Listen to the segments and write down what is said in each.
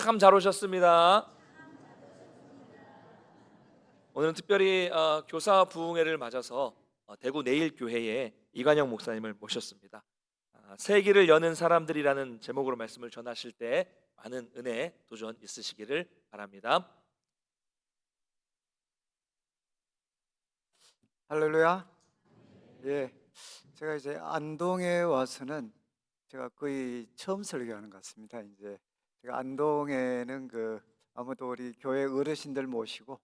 참 잘 오셨습니다. 오늘은 특별히 교사 부흥회를 맞아서 대구 내일교회에 이관영 목사님을 모셨습니다. 세기를 여는 사람들이라는 제목으로 말씀을 전하실 때 많은 은혜 도전 있으시기를 바랍니다. 할렐루야. 예. 제가 이제 안동에 와서는 제가 거의 처음 설교하는 것 같습니다. 이제 제가 안동에는 아무도 우리 교회 어르신들 모시고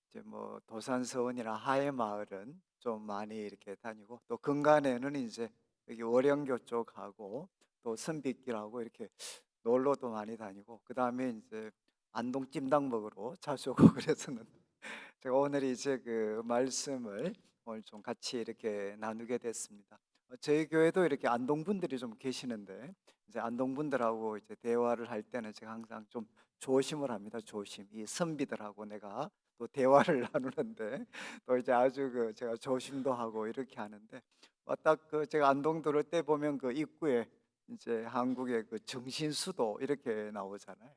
이제 뭐 도산서원이나 하회마을은 좀 많이 이렇게 다니고, 또 근간에는 이제 여기 월영교 쪽하고 또 선빛길하고 이렇게 놀러도 많이 다니고, 그다음에 이제 안동 찜닭 먹으러 자주 오고 그래서는 제가 오늘 이제 그 말씀을 오늘 좀 같이 이렇게 나누게 됐습니다. 저희 교회도 이렇게 안동 분들이 좀 계시는데, 이제 안동 분들하고 이제 대화를 할 때는 제가 항상 좀 조심을 합니다. 조심. 이 선비들하고 내가 또 대화를 나누는데 또 이제 아주 제가 조심도 하고 이렇게 하는데, 딱 제가 안동 들을 때 보면 그 입구에 이제 한국의 그 정신수도 이렇게 나오잖아요.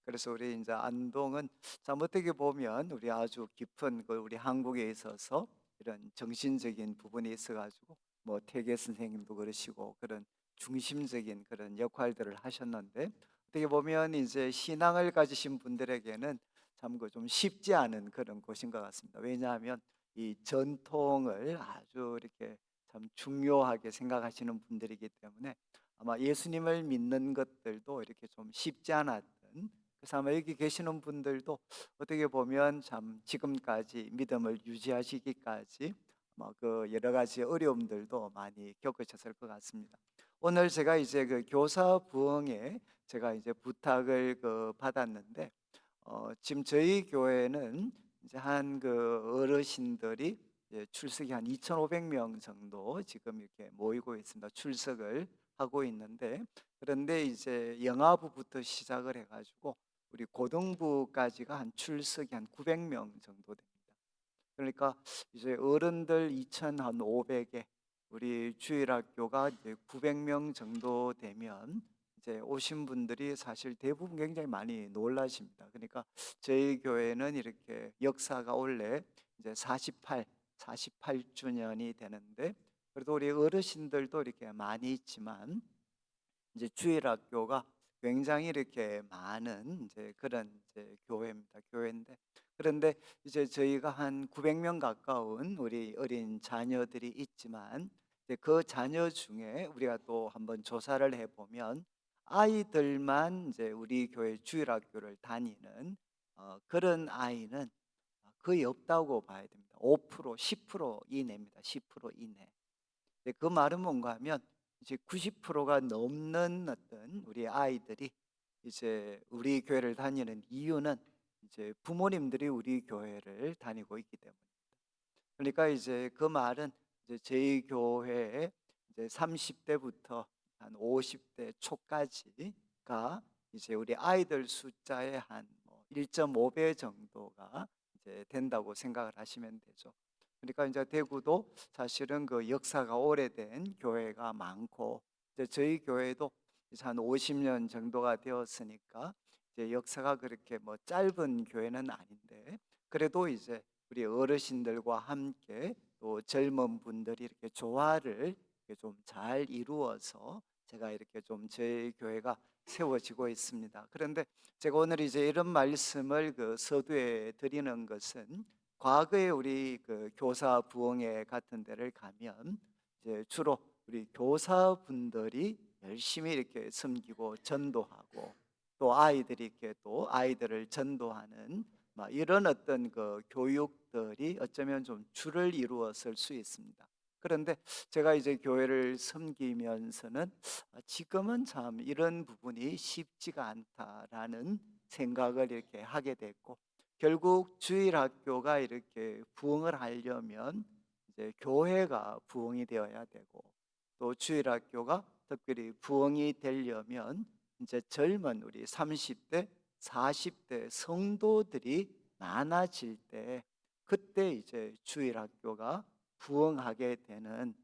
그래서 우리 이제 안동은 참 어떻게 보면 우리 아주 깊은 우리 한국에 있어서 이런 정신적인 부분이 있어가지고 뭐 태계 선생님도 그러시고 그런 중심적인 그런 역할들을 하셨는데, 어떻게 보면 이제 신앙을 가지신 분들에게는 참 그 좀 쉽지 않은 그런 곳인 것 같습니다. 왜냐하면 이 전통을 아주 이렇게 참 중요하게 생각하시는 분들이기 때문에 아마 예수님을 믿는 것들도 이렇게 좀 쉽지 않았던, 그래서 아마 여기 계시는 분들도 어떻게 보면 참 지금까지 믿음을 유지하시기까지 아마 그 여러 가지 어려움들도 많이 겪으셨을 것 같습니다. 오늘 제가 이제 그 교사 부흥에 제가 이제 부탁을 받았는데, 지금 저희 교회는 이제 한 어르신들이 이제 출석이 한 2,500명 정도 지금 이렇게 모이고 있습니다. 출석을 하고 있는데, 그런데 이제 영아부부터 시작을 해가지고 우리 고등부까지가 한 출석이 한 900명 정도 됩니다. 그러니까 이제 어른들 2,500에 우리 주일학교가 이제 900명 정도 되면 이제 오신 분들이 사실 대부분 굉장히 많이 놀라십니다. 그러니까 저희 교회는 이렇게 역사가 원래 이제 48주년이 되는데, 그래도 우리 어르신들도 이렇게 많이 있지만 이제 주일학교가 굉장히 이렇게 많은 이제 그런 이제 교회입니다. 교회인데, 그런데 이제 저희가 한 900명 가까운 우리 어린 자녀들이 있지만, 이제 그 자녀 중에 우리가 또 한번 조사를 해보면 아이들만 이제 우리 교회 주일학교를 다니는 그런 아이는 거의 없다고 봐야 됩니다. 5%, 10% 이내입니다. 10% 이내. 네, 그 말은 뭔가 하면 이제 90%가 넘는 어떤 우리 아이들이 이제 우리 교회를 다니는 이유는 이제 부모님들이 우리 교회를 다니고 있기 때문입니다. 그러니까 이제 그 말은 이제 저희 교회에 이제 30대부터 한 50대 초까지가 이제 우리 아이들 숫자의 한 1.5배 정도가 이제 된다고 생각을 하시면 되죠. 그러니까 이제 대구도 사실은 그 역사가 오래된 교회가 많고, 이제 저희 교회도 이제 한 50년 정도가 되었으니까 이제 역사가 그렇게 뭐 짧은 교회는 아닌데, 그래도 이제 우리 어르신들과 함께 또 젊은 분들이 이렇게 조화를 좀 잘 이루어서 제가 이렇게 좀 저희 교회가 세워지고 있습니다. 그런데 제가 오늘 이제 이런 말씀을 서두에 드리는 것은, 과거에 우리 교사 부흥회 같은 데를 가면 이제 주로 우리 교사분들이 열심히 이렇게 섬기고 전도하고, 또 아이들이 이렇게 또 아이들을 전도하는 막 이런 어떤 교육들이 어쩌면 좀 줄을 이루었을 수 있습니다. 그런데 제가 이제 교회를 섬기면서는 지금은 참 이런 부분이 쉽지가 않다라는 생각을 이렇게 하게 됐고, 결국 주일학교가 이렇게 부흥을 하려면 이제 교회가 부흥이 되어야 되고, 또 주일학교가 특별히 부흥이 되려면 이제 젊은 우리 30대, 40대 성도들이 많아질 때, 그때 이제 주일학교가 부흥하게 되는.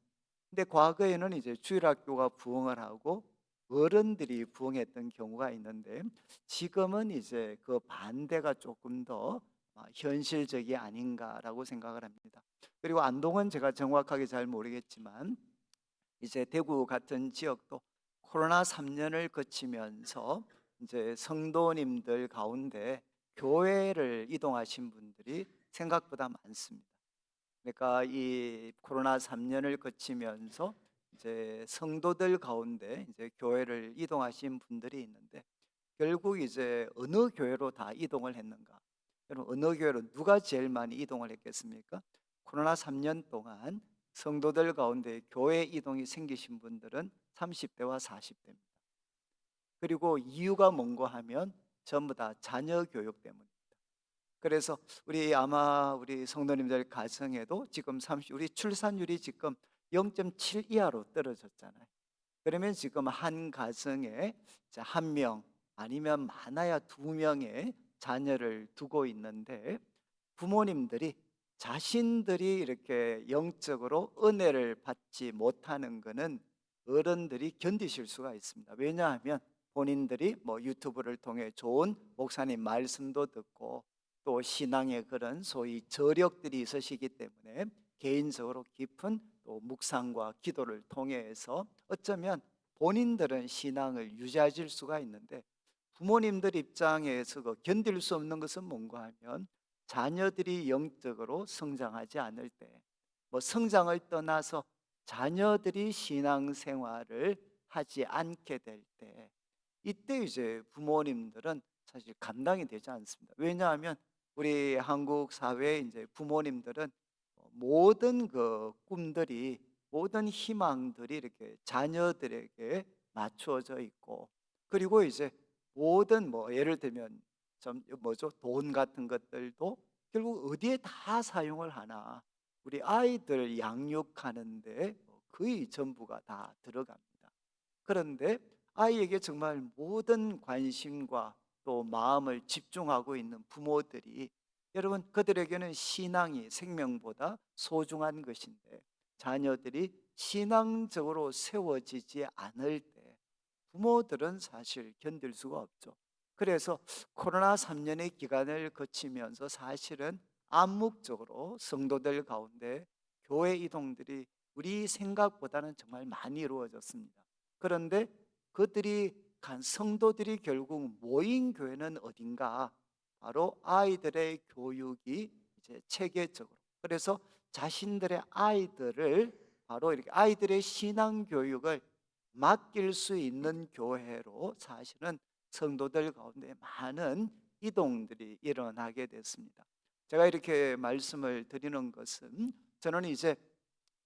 근데 과거에는 이제 주일학교가 부흥을 하고 어른들이 부흥했던 경우가 있는데 지금은 이제 그 반대가 조금 더 현실적이 아닌가라고 생각을 합니다. 그리고 안동은 제가 정확하게 잘 모르겠지만 이제 대구 같은 지역도 코로나 3년을 거치면서 이제 성도님들 가운데 교회를 이동하신 분들이 생각보다 많습니다. 그러니까 이 코로나 3년을 거치면서 이제 성도들 가운데 이제 교회를 이동하신 분들이 있는데 결국 이제 어느 교회로 다 이동을 했는가? 여러분 어느 교회로 누가 제일 많이 이동을 했겠습니까? 코로나 3년 동안 성도들 가운데 교회 이동이 생기신 분들은 30대와 40대입니다. 그리고 이유가 뭔고 하면 전부 다 자녀 교육 때문입니다. 그래서 아마 우리 성도님들 가정에도 지금 우리 출산율이 지금 0.7 이하로 떨어졌잖아요. 그러면 지금 한 가정에 이제 한 명 아니면 많아야 두 명의 자녀를 두고 있는데 부모님들이 자신들이 이렇게 영적으로 은혜를 받지 못하는 것은 어른들이 견디실 수가 있습니다. 왜냐하면 본인들이 뭐 유튜브를 통해 좋은 목사님 말씀도 듣고 또 신앙의 그런 소위 저력들이 있으시기 때문에 개인적으로 깊은 또 묵상과 기도를 통해서 어쩌면 본인들은 신앙을 유지하실 수가 있는데 부모님들 입장에서 견딜 수 없는 것은 뭔가 하면 자녀들이 영적으로 성장하지 않을 때, 뭐 성장을 떠나서 자녀들이 신앙생활을 하지 않게 될 때, 이때 이제 부모님들은 사실 감당이 되지 않습니다. 왜냐하면 우리 한국 사회의 이제 부모님들은 모든 그 꿈들이 모든 희망들이 이렇게 자녀들에게 맞추어져 있고 그리고 이제 모든 뭐 예를 들면 좀 뭐죠 돈 같은 것들도 결국 어디에 다 사용을 하나 우리 아이들 양육하는데 거의 전부가 다 들어갑니다. 그런데 아이에게 정말 모든 관심과 또 마음을 집중하고 있는 부모들이 여러분 그들에게는 신앙이 생명보다 소중한 것인데 자녀들이 신앙적으로 세워지지 않을 때 부모들은 사실 견딜 수가 없죠. 그래서 코로나 3년의 기간을 거치면서 사실은 암묵적으로 성도들 가운데 교회 이동들이 우리 생각보다는 정말 많이 이루어졌습니다. 그런데 그들이 간 성도들이 결국 모인 교회는 어딘가? 바로 아이들의 교육이 이제 체계적으로. 그래서 자신들의 아이들을 바로 이렇게 아이들의 신앙 교육을 맡길 수 있는 교회로 사실은 성도들 가운데 많은 이동들이 일어나게 됐습니다. 제가 이렇게 말씀을 드리는 것은 저는 이제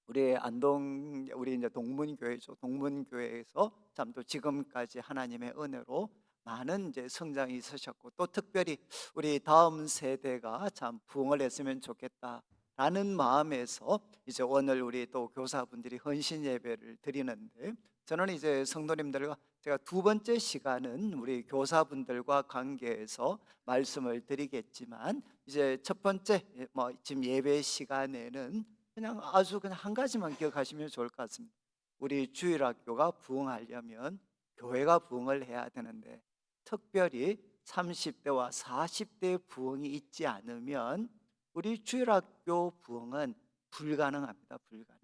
우리 안동 우리 이제 동문교회죠. 동문교회에서 참 또 지금까지 하나님의 은혜로 많은 이제 성장이 있으셨고 또 특별히 우리 다음 세대가 참 부흥을 했으면 좋겠다라는 마음에서 이제 오늘 우리 또 교사분들이 헌신 예배를 드리는데 저는 이제 성도님들과 제가 두 번째 시간은 우리 교사분들과 관계해서 말씀을 드리겠지만 이제 첫 번째 뭐 지금 예배 시간에는 그냥 아주 그냥 한 가지만 기억하시면 좋을 것 같습니다. 우리 주일학교가 부흥하려면 교회가 부흥을 해야 되는데 특별히 30대와 40대 부흥이 있지 않으면 우리 주일학교 부흥은 불가능합니다. 불가능.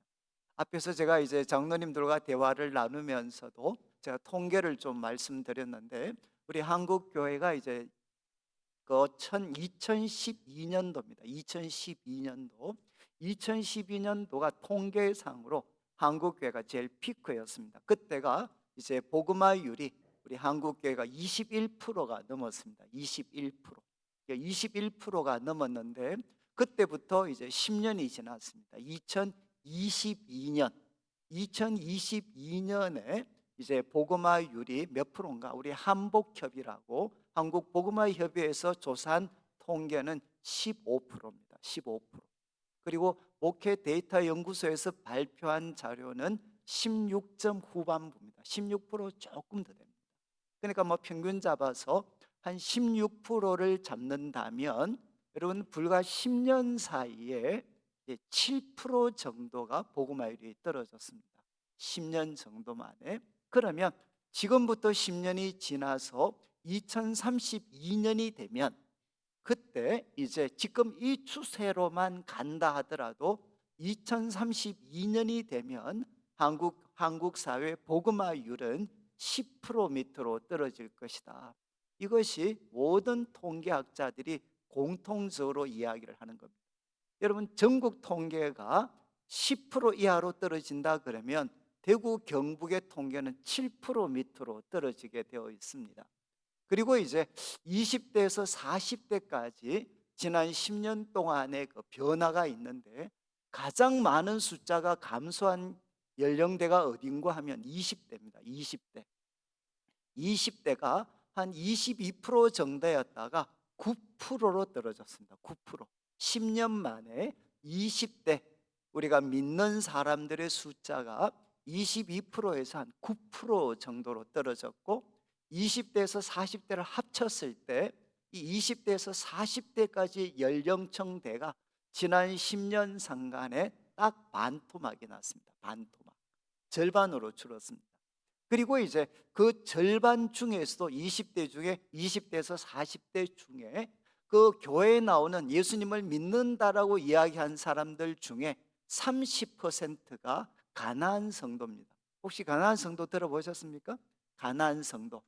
앞에서 제가 이제 장로님들과 대화를 나누면서도 제가 통계를 좀 말씀드렸는데 우리 한국 교회가 이제 2012년도입니다. 2012년도가 통계상으로 한국 교회가 제일 피크였습니다. 그때가 이제 복음화율이 우리 한국 교회가 21%가 넘었습니다. 21%. 21%가 넘었는데 그때부터 이제 10년이 지났습니다. 2022년에 이제 복음화율이 몇 프로인가? 우리 한복협이라고 한국 복음화협의회에서 조사한 통계는 15%입니다. 15%. 그리고 목회 데이터 연구소에서 발표한 자료는 16점 후반부입니다. 16% 조금 더 됩니다. 그러니까 뭐 평균 잡아서 한 16%를 잡는다면 여러분 불과 10년 사이에 7% 정도가 복음화율이 떨어졌습니다. 10년 정도 만에. 그러면 지금부터 10년이 지나서 2032년이 되면 그때 이제 지금 이 추세로만 간다 하더라도 2032년이 되면 한국 사회 복음화율은 10% 밑으로 떨어질 것이다. 이것이 모든 통계학자들이 공통적으로 이야기를 하는 겁니다. 여러분, 전국 통계가 10% 이하로 떨어진다 그러면 대구 경북의 통계는 7% 밑으로 떨어지게 되어 있습니다. 그리고 이제 20대에서 40대까지 지난 10년 동안의 그 변화가 있는데 가장 많은 숫자가 감소한 연령대가 어딘가 하면 20대입니다. 20대. 20대가 한 22% 정도였다가 9%로 떨어졌습니다. 9%. 10년 만에 20대 우리가 믿는 사람들의 숫자가 22%에서 한 9% 정도로 떨어졌고 20대에서 40대를 합쳤을 때 이 20대에서 40대까지 연령층대가 지난 10년 상간에 딱 반토막이 났습니다. 반토막. 절반으로 줄었습니다. 그리고 이제 그 절반 중에서도 20대 중에 20대에서 40대 중에 그 교회에 나오는 예수님을 믿는다라고 이야기한 사람들 중에 30%가 가나안 성도입니다. 혹시 가나안 성도 들어보셨습니까? 가나안 성도.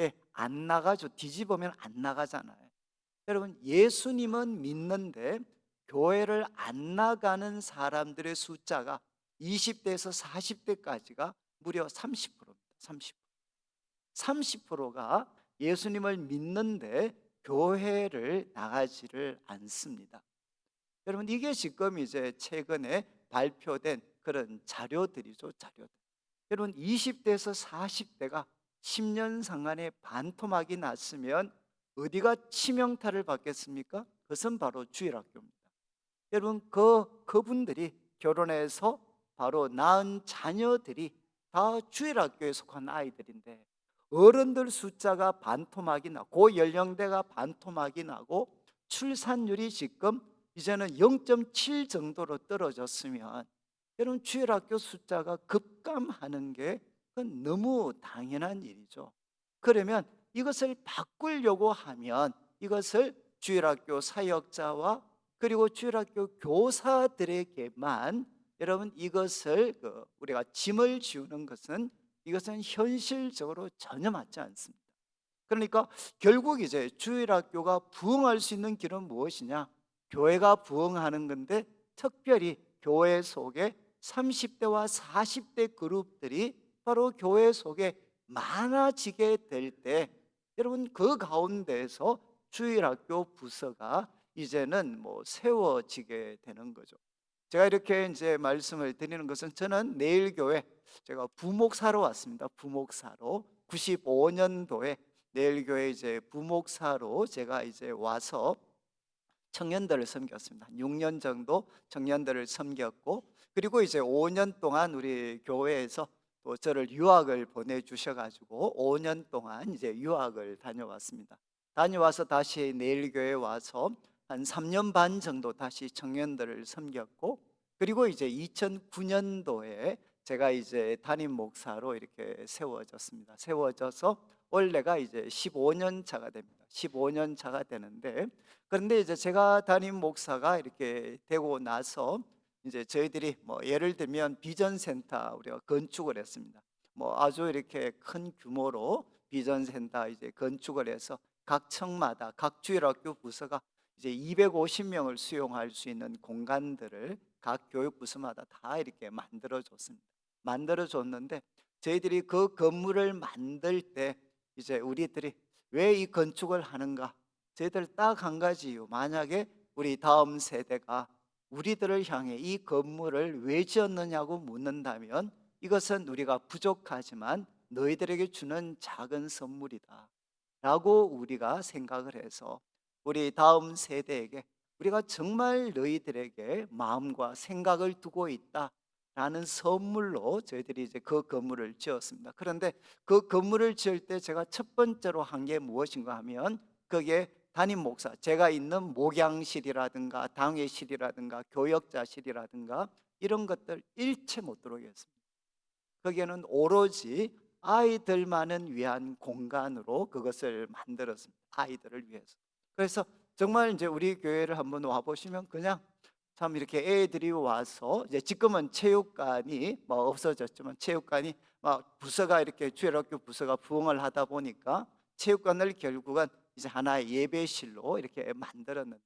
예, 안 나가죠. 뒤집으면 안 나가잖아요. 여러분, 예수님은 믿는데 교회를 안 나가는 사람들의 숫자가 20대에서 40대까지가 무려 30%입니다. 30%. 30%가 예수님을 믿는데 교회를 나가지를 않습니다. 여러분, 이게 지금 이제 최근에 발표된 그런 자료들이죠. 자료들. 여러분, 20대에서 40대가 10년 상간에 반토막이 났으면 어디가 치명타를 받겠습니까? 그것은 바로 주일학교입니다. 여러분, 그분들이 결혼해서 바로 낳은 자녀들이 다 주일학교에 속한 아이들인데 어른들 숫자가 반토막이 나고 그 연령대가 반토막이 나고 출산율이 지금 이제는 0.7 정도로 떨어졌으면 여러분, 주일학교 숫자가 급감하는 게 그건 너무 당연한 일이죠. 그러면 이것을 바꾸려고 하면 이것을 주일학교 사역자와 그리고 주일학교 교사들에게만 여러분 이것을 우리가 짐을 지우는 것은 이것은 현실적으로 전혀 맞지 않습니다. 그러니까 결국 이제 주일학교가 부흥할 수 있는 길은 무엇이냐? 교회가 부흥하는 건데 특별히 교회 속에 30대와 40대 그룹들이 바로 교회 속에 많아지게 될 때 여러분 그 가운데에서 주일학교 부서가 이제는 뭐 세워지게 되는 거죠. 제가 이렇게 이제 말씀을 드리는 것은 저는 내일교회 제가 부목사로 왔습니다. 부목사로 95년도에 내일교회 이제 부목사로 제가 이제 와서 청년들을 섬겼습니다. 6년 정도 청년들을 섬겼고 그리고 이제 5년 동안 우리 교회에서 또 저를 유학을 보내주셔가지고 5년 동안 이제 유학을 다녀왔습니다. 다녀와서 다시 내일교회 와서 한 3년 반 정도 다시 청년들을 섬겼고 그리고 이제 2009년도에 제가 이제 담임 목사로 이렇게 세워졌습니다. 세워져서 올해가 이제 15년 차가 됩니다. 15년 차가 되는데 그런데 이제 제가 담임 목사가 이렇게 되고 나서 이제 저희들이 뭐 예를 들면 비전센터 우리가 건축을 했습니다. 뭐 아주 이렇게 큰 규모로 비전센터 이제 건축을 해서 각 층마다 각 주일학교 부서가 이제 250명을 수용할 수 있는 공간들을 각 교육 부서마다 다 이렇게 만들어 줬습니다. 만들어 줬는데 저희들이 그 건물을 만들 때 이제 우리들이 왜 이 건축을 하는가? 저희들 딱 한 가지 이유. 만약에 우리 다음 세대가 우리들을 향해 이 건물을 왜 지었느냐고 묻는다면 이것은 우리가 부족하지만 너희들에게 주는 작은 선물이다 라고 우리가 생각을 해서 우리 다음 세대에게 우리가 정말 너희들에게 마음과 생각을 두고 있다 라는 선물로 저희들이 이제 그 건물을 지었습니다. 그런데 그 건물을 지을 때 제가 첫 번째로 한 게 무엇인가 하면 그게 담임 목사, 제가 있는 목양실이라든가 당회실이라든가 교역자실이라든가 이런 것들 일체 못 들어오게 했습니다. 거기에는 오로지 아이들만을 위한 공간으로 그것을 만들었습니다. 아이들을 위해서. 그래서 정말 이제 우리 교회를 한번 와 보시면 그냥 참 이렇게 애들이 와서, 이제 지금은 체육관이 뭐 없어졌지만 체육관이 막 부서가 이렇게 주일학교 부서가 부흥을 하다 보니까 체육관을 결국은 이제 하나의 예배실로 이렇게 만들었는데,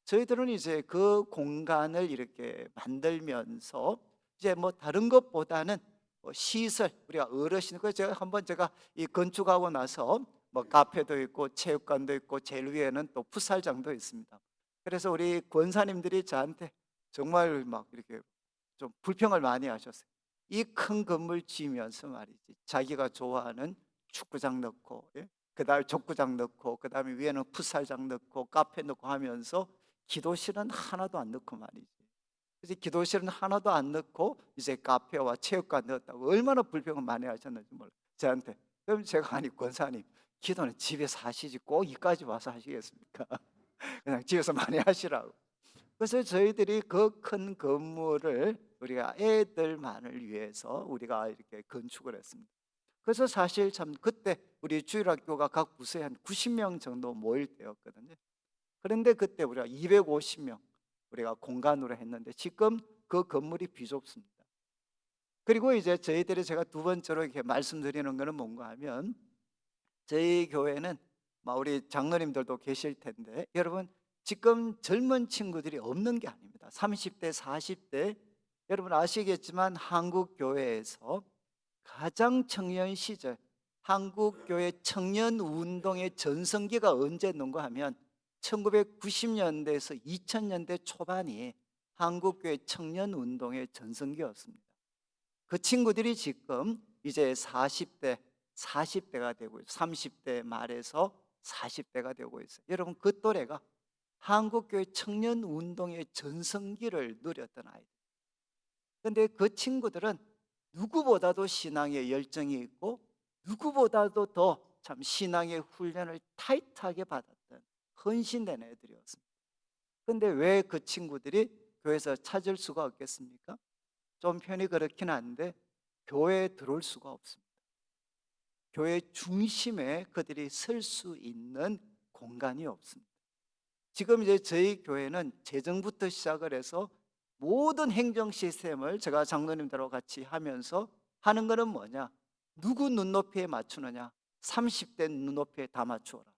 저희들은 이제 그 공간을 이렇게 만들면서 이제 뭐 다른 것보다는 뭐 시설, 우리가 어르신, 그 제가 이 건축하고 나서 뭐 카페도 있고 체육관도 있고 제일 위에는 또 풋살장도 있습니다. 그래서 우리 권사님들이 저한테 정말 막 이렇게 좀 불평을 많이 하셨어요. 이 큰 건물 지으면서 말이지, 자기가 좋아하는 축구장 넣고, 예? 그다음에 족구장 넣고, 그다음에 위에는 풋살장 넣고 카페 넣고 하면서 기도실은 하나도 안 넣고 말이지. 그래서 기도실은 하나도 안 넣고 이제 카페와 체육관 넣었다고 얼마나 불평을 많이 하셨는지 몰라요, 저한테. 그럼 제가, 아니 권사님, 기도는 집에서 하시지 꼭 이까지 와서 하시겠습니까? 그냥 집에서 많이 하시라고. 그래서 저희들이 그 큰 건물을 우리가 애들만을 위해서 우리가 이렇게 건축을 했습니다. 그래서 사실 참 그때 우리 주일학교가 각 부서에 한 90명 정도 모일 때였거든요. 그런데 그때 우리가 250명 우리가 공간으로 했는데 지금 그 건물이 비좁습니다. 그리고 이제 저희들이, 제가 두 번째로 이렇게 말씀드리는 거는 뭔가 하면, 저희 교회는 우리 장로님들도 계실 텐데, 여러분 지금 젊은 친구들이 없는 게 아닙니다. 30대 40대, 여러분 아시겠지만 한국 교회에서 가장 청년 시절, 한국 교회 청년 운동의 전성기가 언제였는가 하면 1990년대에서 2000년대 초반이 한국 교회 청년 운동의 전성기였습니다. 그 친구들이 지금 이제 40대가 되고 30대 말에서 40대가 되고 있어요. 여러분 그 또래가 한국교회 청년 운동의 전성기를 누렸던 아이들. 그런데 그 친구들은 누구보다도 신앙에 열정이 있고 누구보다도 더 참 신앙의 훈련을 타이트하게 받았던 헌신된 애들이었습니다. 그런데 왜 그 친구들이 교회에서 찾을 수가 없겠습니까? 좀 편히 그렇긴 한데 교회에 들어올 수가 없습니다. 교회 중심에 그들이 설 수 있는 공간이 없습니다. 지금 이제 저희 교회는 재정부터 시작을 해서 모든 행정 시스템을 제가 장로님들하고 같이 하면서 하는 거는 뭐냐? 누구 눈높이에 맞추느냐? 30대 눈높이에 다 맞추어라.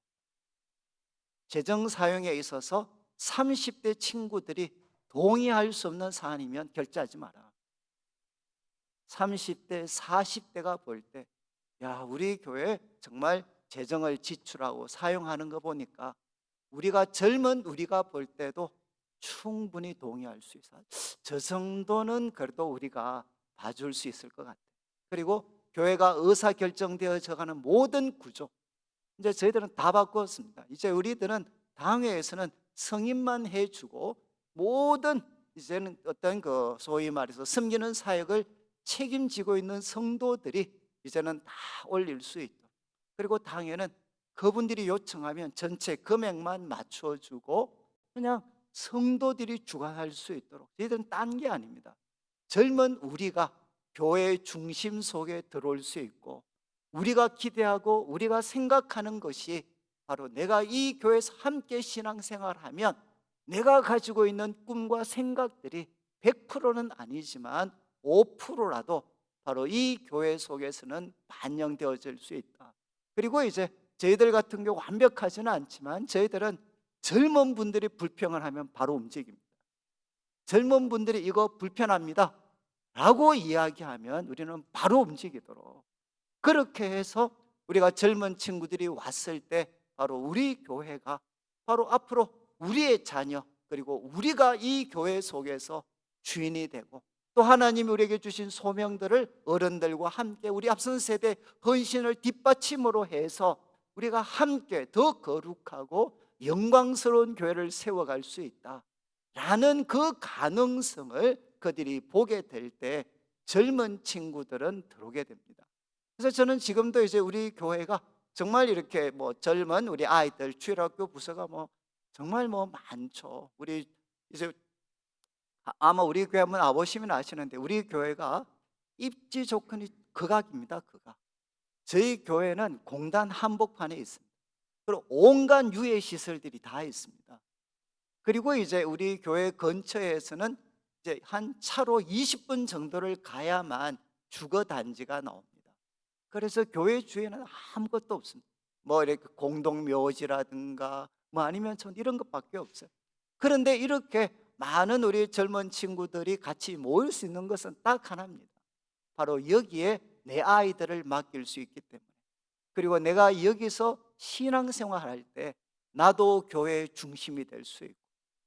재정 사용에 있어서 30대 친구들이 동의할 수 없는 사안이면 결제하지 마라. 30대, 40대가 볼 때, 야, 우리 교회 정말 재정을 지출하고 사용하는 거 보니까 우리가 젊은 우리가 볼 때도 충분히 동의할 수 있어. 저 정도는 그래도 우리가 봐줄 수 있을 것 같아. 그리고 교회가 의사결정되어져 가는 모든 구조, 이제 저희들은 다 바꿨습니다. 이제 우리들은 당회에서는 승인만 해주고 모든, 이제는 어떤 그 소위 말해서 섬기는 사역을 책임지고 있는 성도들이 이제는 다 올릴 수 있도록, 그리고 당회는 그분들이 요청하면 전체 금액만 맞춰주고 그냥 성도들이 주관할 수 있도록, 저희들은 딴 게 아닙니다. 젊은 우리가 교회의 중심 속에 들어올 수 있고, 우리가 기대하고 우리가 생각하는 것이 바로 내가 이 교회에서 함께 신앙생활하면 내가 가지고 있는 꿈과 생각들이 100%는 아니지만 5%라도 바로 이 교회 속에서는 반영되어질 수 있다. 그리고 이제 저희들 같은 경우 완벽하지는 않지만 저희들은 젊은 분들이 불평을 하면 바로 움직입니다. 젊은 분들이 이거 불편합니다 라고 이야기하면 우리는 바로 움직이도록, 그렇게 해서 우리가 젊은 친구들이 왔을 때 바로 우리 교회가 바로 앞으로 우리의 자녀, 그리고 우리가 이 교회 속에서 주인이 되고, 또 하나님이 우리에게 주신 소명들을 어른들과 함께 우리 앞선 세대 헌신을 뒷받침으로 해서 우리가 함께 더 거룩하고 영광스러운 교회를 세워갈 수 있다라는 그 가능성을 그들이 보게 될 때 젊은 친구들은 들어오게 됩니다. 그래서 저는 지금도 이제 우리 교회가 정말 이렇게 젊은 우리 아이들, 주일학교 부서가 정말 많죠. 우리 이제 아마 우리 교회 한번 와보시면 아시는데 우리 교회가 입지 조건이 극악입니다. 극악. 저희 교회는 공단 한복판에 있습니다. 그리고 온갖 유해 시설들이 다 있습니다. 그리고 이제 우리 교회 근처에서는 이제 한 차로 20분 정도를 가야만 주거 단지가 나옵니다. 그래서 교회 주위에는 아무것도 없습니다. 뭐 이렇게 공동 묘지라든가 뭐 아니면 전 이런 것밖에 없어요. 그런데 이렇게 많은 우리 젊은 친구들이 같이 모일 수 있는 것은 딱 하나입니다. 바로 여기에 내 아이들을 맡길 수 있기 때문에, 그리고 내가 여기서 신앙생활할 때 나도 교회의 중심이 될 수 있고,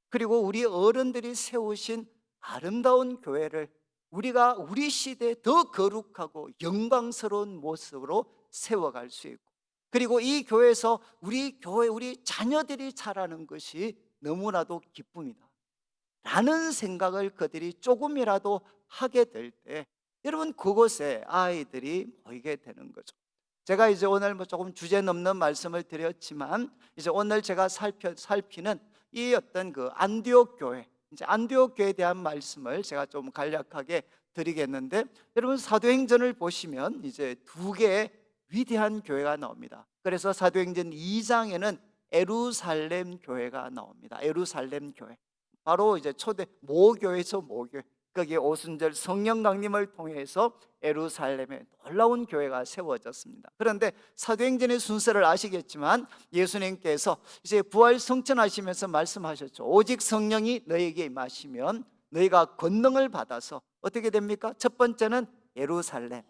그리고 우리 어른들이 세우신 아름다운 교회를 우리가 우리 시대에 더 거룩하고 영광스러운 모습으로 세워갈 수 있고, 그리고 이 교회에서 우리 교회 우리 자녀들이 자라는 것이 너무나도 기쁨이다 라는 생각을 그들이 조금이라도 하게 될 때, 여러분 그곳에 아이들이 모이게 되는 거죠. 제가 이제 오늘 뭐 조금 주제 넘는 말씀을 드렸지만, 이제 오늘 제가 살피는 이 어떤 그 안디옥 교회, 이제 안디옥 교회에 대한 말씀을 제가 좀 간략하게 드리겠는데, 여러분 사도행전을 보시면 이제 두 개의 위대한 교회가 나옵니다. 그래서 사도행전 2장에는 예루살렘 교회가 나옵니다. 예루살렘 교회, 바로 이제 초대 모교회죠. 모교회. 거기에 오순절 성령 강림을 통해서 예루살렘에 놀라운 교회가 세워졌습니다. 그런데 사도행전의 순서를 아시겠지만 예수님께서 이제 부활 성천하시면서 말씀하셨죠. 오직 성령이 너에게 임하시면 너희가 권능을 받아서 어떻게 됩니까? 첫 번째는 예루살렘,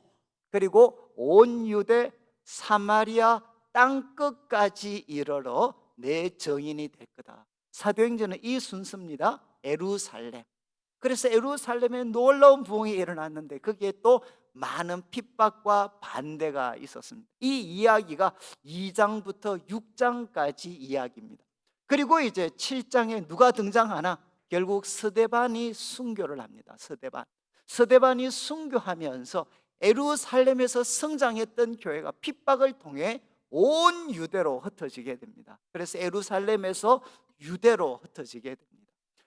그리고 온 유대 사마리아 땅끝까지 이르러 내 증인이 될 거다. 사도행전은 이 순서입니다. 예루살렘. 그래서 예루살렘에 놀라운 부흥이 일어났는데 거기에 또 많은 핍박과 반대가 있었습니다. 이 이야기가 2장부터 6장까지 이야기입니다. 그리고 이제 7장에 누가 등장하나? 결국 스데반이 순교를 합니다. 스데반이 순교하면서 예루살렘에서 성장했던 교회가 핍박을 통해 온 유대로 흩어지게 됩니다. 그래서 예루살렘에서 유대로 흩어지게 됩니다.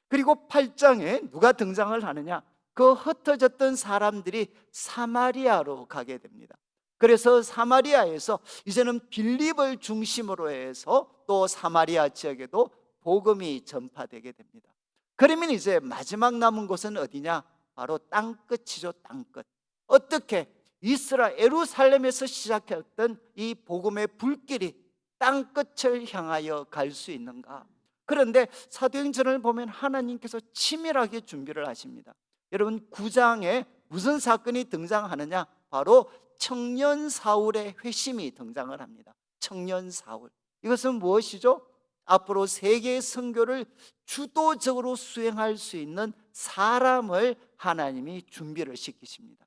그리고 8장에 누가 등장을 하느냐? 그 흩어졌던 사람들이 사마리아로 가게 됩니다. 그래서 사마리아에서 이제는 빌립을 중심으로 해서 또 사마리아 지역에도 복음이 전파되게 됩니다. 그러면 이제 마지막 남은 곳은 어디냐? 바로 땅끝이죠. 땅끝. 어떻게 이스라엘 예루살렘에서 시작했던 이 복음의 불길이 땅끝을 향하여 갈 수 있는가? 그런데 사도행전을 보면 하나님께서 치밀하게 준비를 하십니다. 여러분 9장에 무슨 사건이 등장하느냐? 바로 청년 사울의 회심이 등장을 합니다. 청년 사울. 이것은 무엇이죠? 앞으로 세계 선교를 주도적으로 수행할 수 있는 사람을 하나님이 준비를 시키십니다.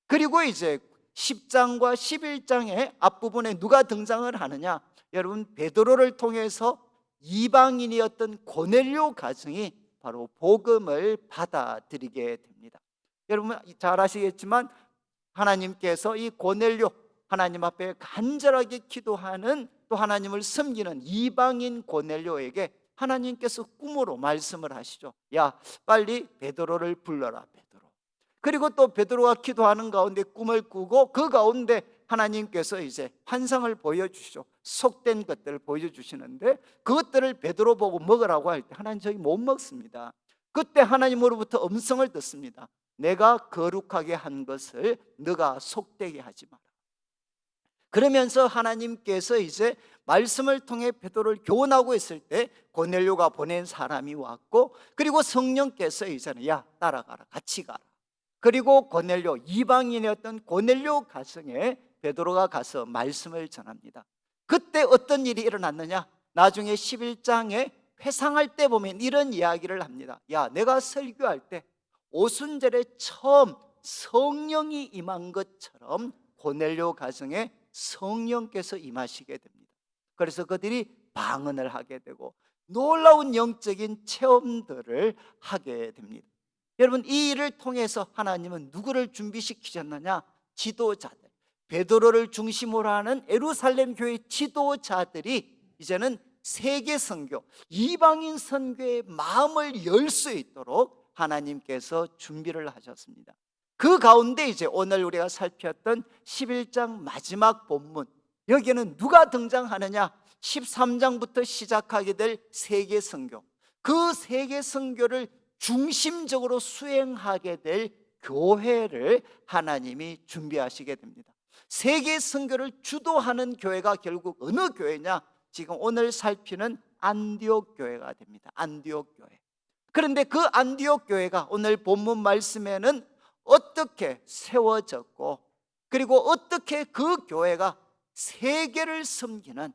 그리고 이제 10장과 11장의 앞부분에 누가 등장을 하느냐? 여러분 베드로를 통해서 이방인이었던 고넬료 가정이 바로 복음을 받아들이게 됩니다. 여러분 잘 아시겠지만 하나님께서 이 고넬료, 하나님 앞에 간절하게 기도하는 또 하나님을 섬기는 이방인 고넬료에게 하나님께서 꿈으로 말씀을 하시죠. 야, 빨리 베드로를 불러라. 베드로. 그리고 또 베드로가 기도하는 가운데 꿈을 꾸고 그 가운데 하나님께서 이제 환상을 보여주시죠. 속된 것들을 보여주시는데 그것들을 베드로 보고 먹으라고 할 때 하나님 저기 못 먹습니다. 그때 하나님으로부터 음성을 듣습니다. 내가 거룩하게 한 것을 너가 속되게 하지 마라. 그러면서 하나님께서 이제 말씀을 통해 베드로를 교훈하고 있을 때 고넬료가 보낸 사람이 왔고, 그리고 성령께서 이제는 야 따라가라, 같이 가라. 그리고 고넬료, 이방인이었던 고넬료 가정에 베드로가 가서 말씀을 전합니다. 그때 어떤 일이 일어났느냐? 나중에 11장에 회상할 때 보면 이런 이야기를 합니다. 야, 내가 설교할 때 오순절에 처음 성령이 임한 것처럼 고넬료 가정에 성령께서 임하시게 됩니다. 그래서 그들이 방언을 하게 되고 놀라운 영적인 체험들을 하게 됩니다. 여러분 이 일을 통해서 하나님은 누구를 준비시키셨느냐? 지도자들, 베드로를 중심으로 하는 예루살렘 교회 지도자들이 이제는 세계 선교, 이방인 선교의 마음을 열 수 있도록 하나님께서 준비를 하셨습니다. 그 가운데 이제 오늘 우리가 살폈던 11장 마지막 본문, 여기에는 누가 등장하느냐? 13장부터 시작하게 될 세계 선교, 그 세계 선교를 중심적으로 수행하게 될 교회를 하나님이 준비하시게 됩니다. 세계 선교를 주도하는 교회가 결국 어느 교회냐? 지금 오늘 살피는 안디옥 교회가 됩니다. 안디옥 교회. 그런데 그 안디옥 교회가 오늘 본문 말씀에는 어떻게 세워졌고, 그리고 어떻게 그 교회가 세계를 섬기는,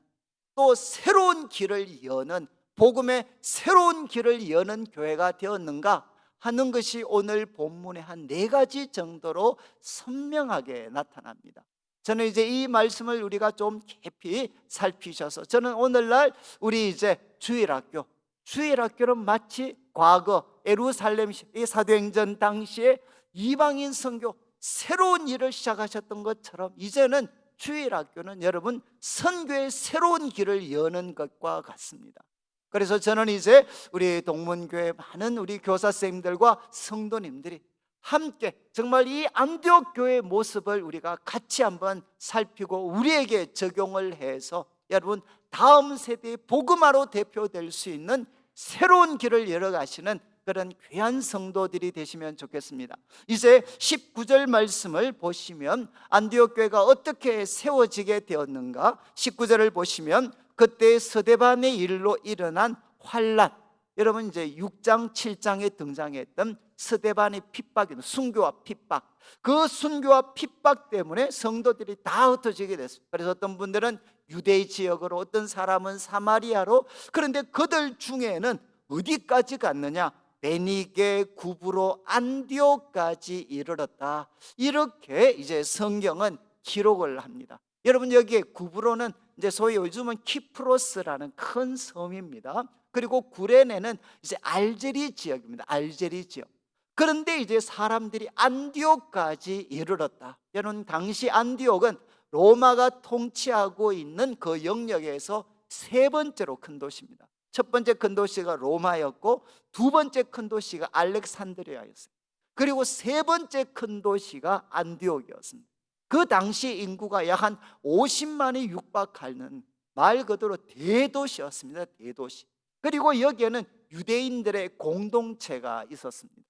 또 새로운 길을 여는, 복음의 새로운 길을 여는 교회가 되었는가 하는 것이 오늘 본문의 한 4가지 정도로 선명하게 나타납니다. 저는 이제 이 말씀을 우리가 좀 깊이 살피셔서, 저는 오늘날 우리 이제 주일학교는 마치 과거 예루살렘 사도행전 당시에 이방인 선교 새로운 일을 시작하셨던 것처럼, 이제는 주일학교는 여러분 선교의 새로운 길을 여는 것과 같습니다. 그래서 저는 이제 우리 동문교회 많은 우리 교사 선생님들과 성도님들이 함께 정말 이 안디옥 교회의 모습을 우리가 같이 한번 살피고 우리에게 적용을 해서 여러분 다음 세대의 복음화로 대표될 수 있는 새로운 길을 열어가시는 그런 귀한 성도들이 되시면 좋겠습니다. 이제 19절 말씀을 보시면 안디옥 교회가 어떻게 세워지게 되었는가, 19절을 보시면 그때 스데반의 일로 일어난 환란, 여러분 이제 6장 7장에 등장했던 스데반의 핍박이, 순교와 핍박, 그 순교와 핍박 때문에 성도들이 다 흩어지게 됐습니다. 그래서 어떤 분들은 유대의 지역으로, 어떤 사람은 사마리아로, 그런데 그들 중에는 어디까지 갔느냐? 베니게, 구브로, 안디옥까지 이르렀다. 이렇게 이제 성경은 기록을 합니다. 여러분 여기에 구브로는 이제 소위 요즘은 키프로스라는 큰 섬입니다. 그리고 구레네는 이제 알제리 지역입니다. 알제리 지역. 그런데 이제 사람들이 안디옥까지 이르렀다. 여러분 당시 안디옥은 로마가 통치하고 있는 그 영역에서 3번째로 큰 도시입니다. 첫 번째 큰 도시가 로마였고, 2번째 큰 도시가 알렉산드리아였어요. 그리고 3번째 큰 도시가 안디옥이었습니다. 그 당시 인구가 약 한 50만이 육박하는 말 그대로 대도시였습니다. 대도시. 그리고 여기에는 유대인들의 공동체가 있었습니다.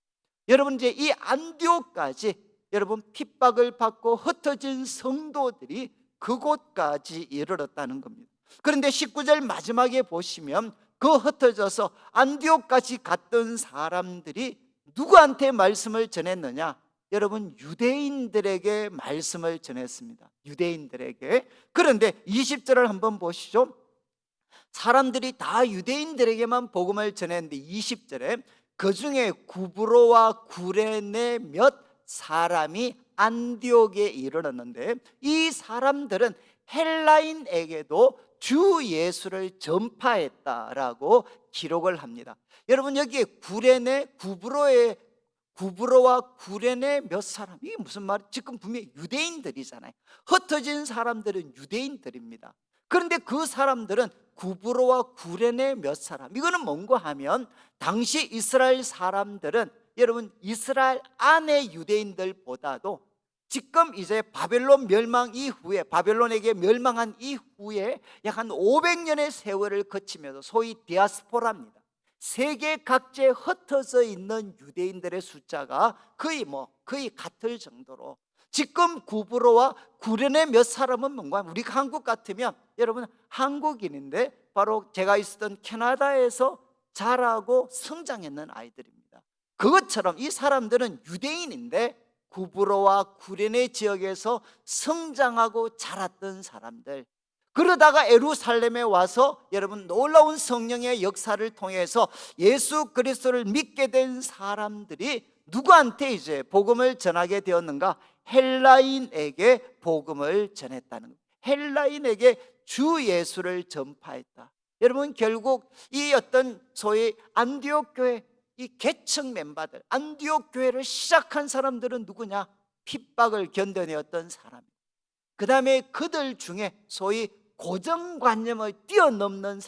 여러분 이제 이 안디옥까지 여러분 핍박을 받고 흩어진 성도들이 그곳까지 이르렀다는 겁니다. 그런데 19절 마지막에 보시면 그 흩어져서 안디옥까지 갔던 사람들이 누구한테 말씀을 전했느냐? 여러분 유대인들에게 말씀을 전했습니다. 유대인들에게. 그런데 20절을 한번 보시죠. 사람들이 다 유대인들에게만 복음을 전했는데 20절에 그 중에 구브로와 구레네 몇 사람이 안디옥에 이르렀는데, 이 사람들은 헬라인에게도 주 예수를 전파했다라고 기록을 합니다. 여러분 여기에 구레네, 구브로와 구레네 몇 사람, 이게 무슨 말이에요? 지금 분명히 유대인들이잖아요. 흩어진 사람들은 유대인들입니다. 그런데 그 사람들은 구브로와 구레네 몇 사람, 이거는 뭔가 하면 당시 이스라엘 사람들은 여러분 이스라엘 안의 유대인들보다도 지금 이제 바벨론 멸망 이후에, 바벨론에게 멸망한 이후에 약 한 500년의 세월을 거치면서 소위 디아스포라입니다. 세계 각지에 흩어져 있는 유대인들의 숫자가 거의 같을 정도로, 지금 구브로와 구레네 몇 사람은 뭔가, 우리가 한국 같으면 여러분 한국인인데 바로 제가 있었던 캐나다에서 자라고 성장했는 아이들입니다. 그것처럼 이 사람들은 유대인인데 구브로와 구레네 지역에서 성장하고 자랐던 사람들, 그러다가 예루살렘에 와서 여러분 놀라운 성령의 역사를 통해서 예수 그리스도를 믿게 된 사람들이 누구한테 이제 복음을 전하게 되었는가? 헬라인에게 복음을 전했다는 거예요. 헬라인에게 주 예수를 전파했다. 여러분 결국 이 어떤 소위 안디옥 교회 이 개척 멤버들, 안디옥 교회를 시작한 사람들은 누구냐? 핍박을 견뎌내었던 사람. 그 다음에 그들 중에 소위 고정관념을 뛰어넘는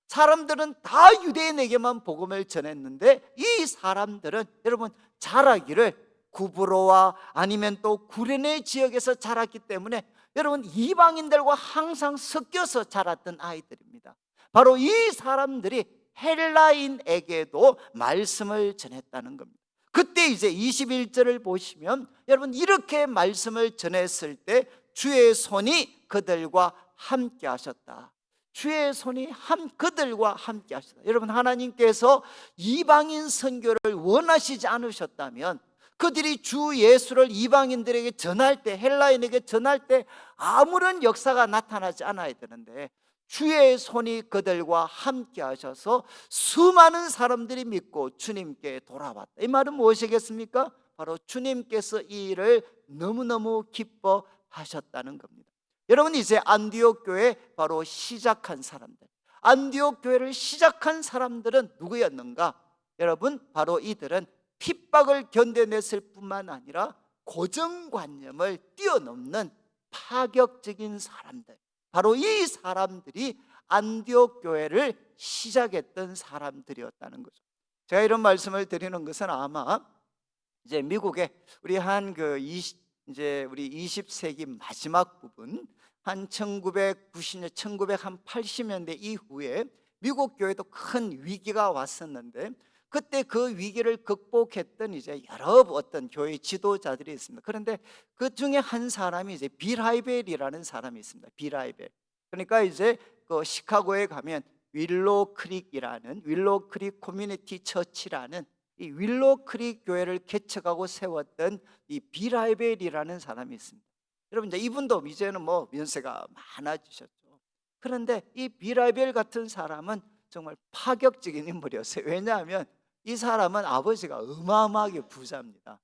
사람들은 다 유대인에게만 복음을 전했는데, 이 사람들은 여러분 자라기를 구브로와 아니면 또 구레네 지역에서 자랐기 때문에 여러분 이방인들과 항상 섞여서 자랐던 아이들입니다. 바로 이 사람들이 헬라인에게도 말씀을 전했다는 겁니다. 그때 이제 21절을 보시면 여러분 이렇게 말씀을 전했을 때 주의 손이 그들과 함께 하셨다. 주의 손이 그들과 함께 하셨다. 여러분 하나님께서 이방인 선교를 원하시지 않으셨다면 그들이 주 예수를 이방인들에게 전할 때, 헬라인에게 전할 때 아무런 역사가 나타나지 않아야 되는데 주의 손이 그들과 함께 하셔서 수많은 사람들이 믿고 주님께 돌아왔다. 이 말은 무엇이겠습니까? 바로 주님께서 이 일을 너무너무 기뻐하셨다는 겁니다. 여러분 이제 안디옥 교회 바로 시작한 사람들, 안디옥 교회를 시작한 사람들은 누구였는가? 여러분 바로 이들은 핍박을 견뎌냈을 뿐만 아니라 고정관념을 뛰어넘는 파격적인 사람들, 바로 이 사람들이 안디옥 교회를 시작했던 사람들이었다는 거죠. 제가 이런 말씀을 드리는 것은 아마 이제 미국에 우리 이제 우리 20세기 마지막 부분 한 1990년, 1980년대 이후에 미국 교회도 큰 위기가 왔었는데 그때 그 위기를 극복했던 이제 여러 어떤 교회 지도자들이 있습니다. 그런데 그 중에 한 사람이 이제 빌 하이벨이라는 사람이 있습니다. 빌 하이벨. 그러니까 이제 그 시카고에 가면 윌로우 크릭 커뮤니티 처치라는 이 윌로우 크릭 교회를 개척하고 세웠던 이 빌 하이벨이라는 사람이 있습니다. 여러분 이제 이분도 이제는 뭐 연세가 많아지셨죠. 그런데 이 빌 하이벨 같은 사람은 정말 파격적인 인물이었어요. 왜냐하면 이 사람은 아버지가 어마어마하게 부자입니다.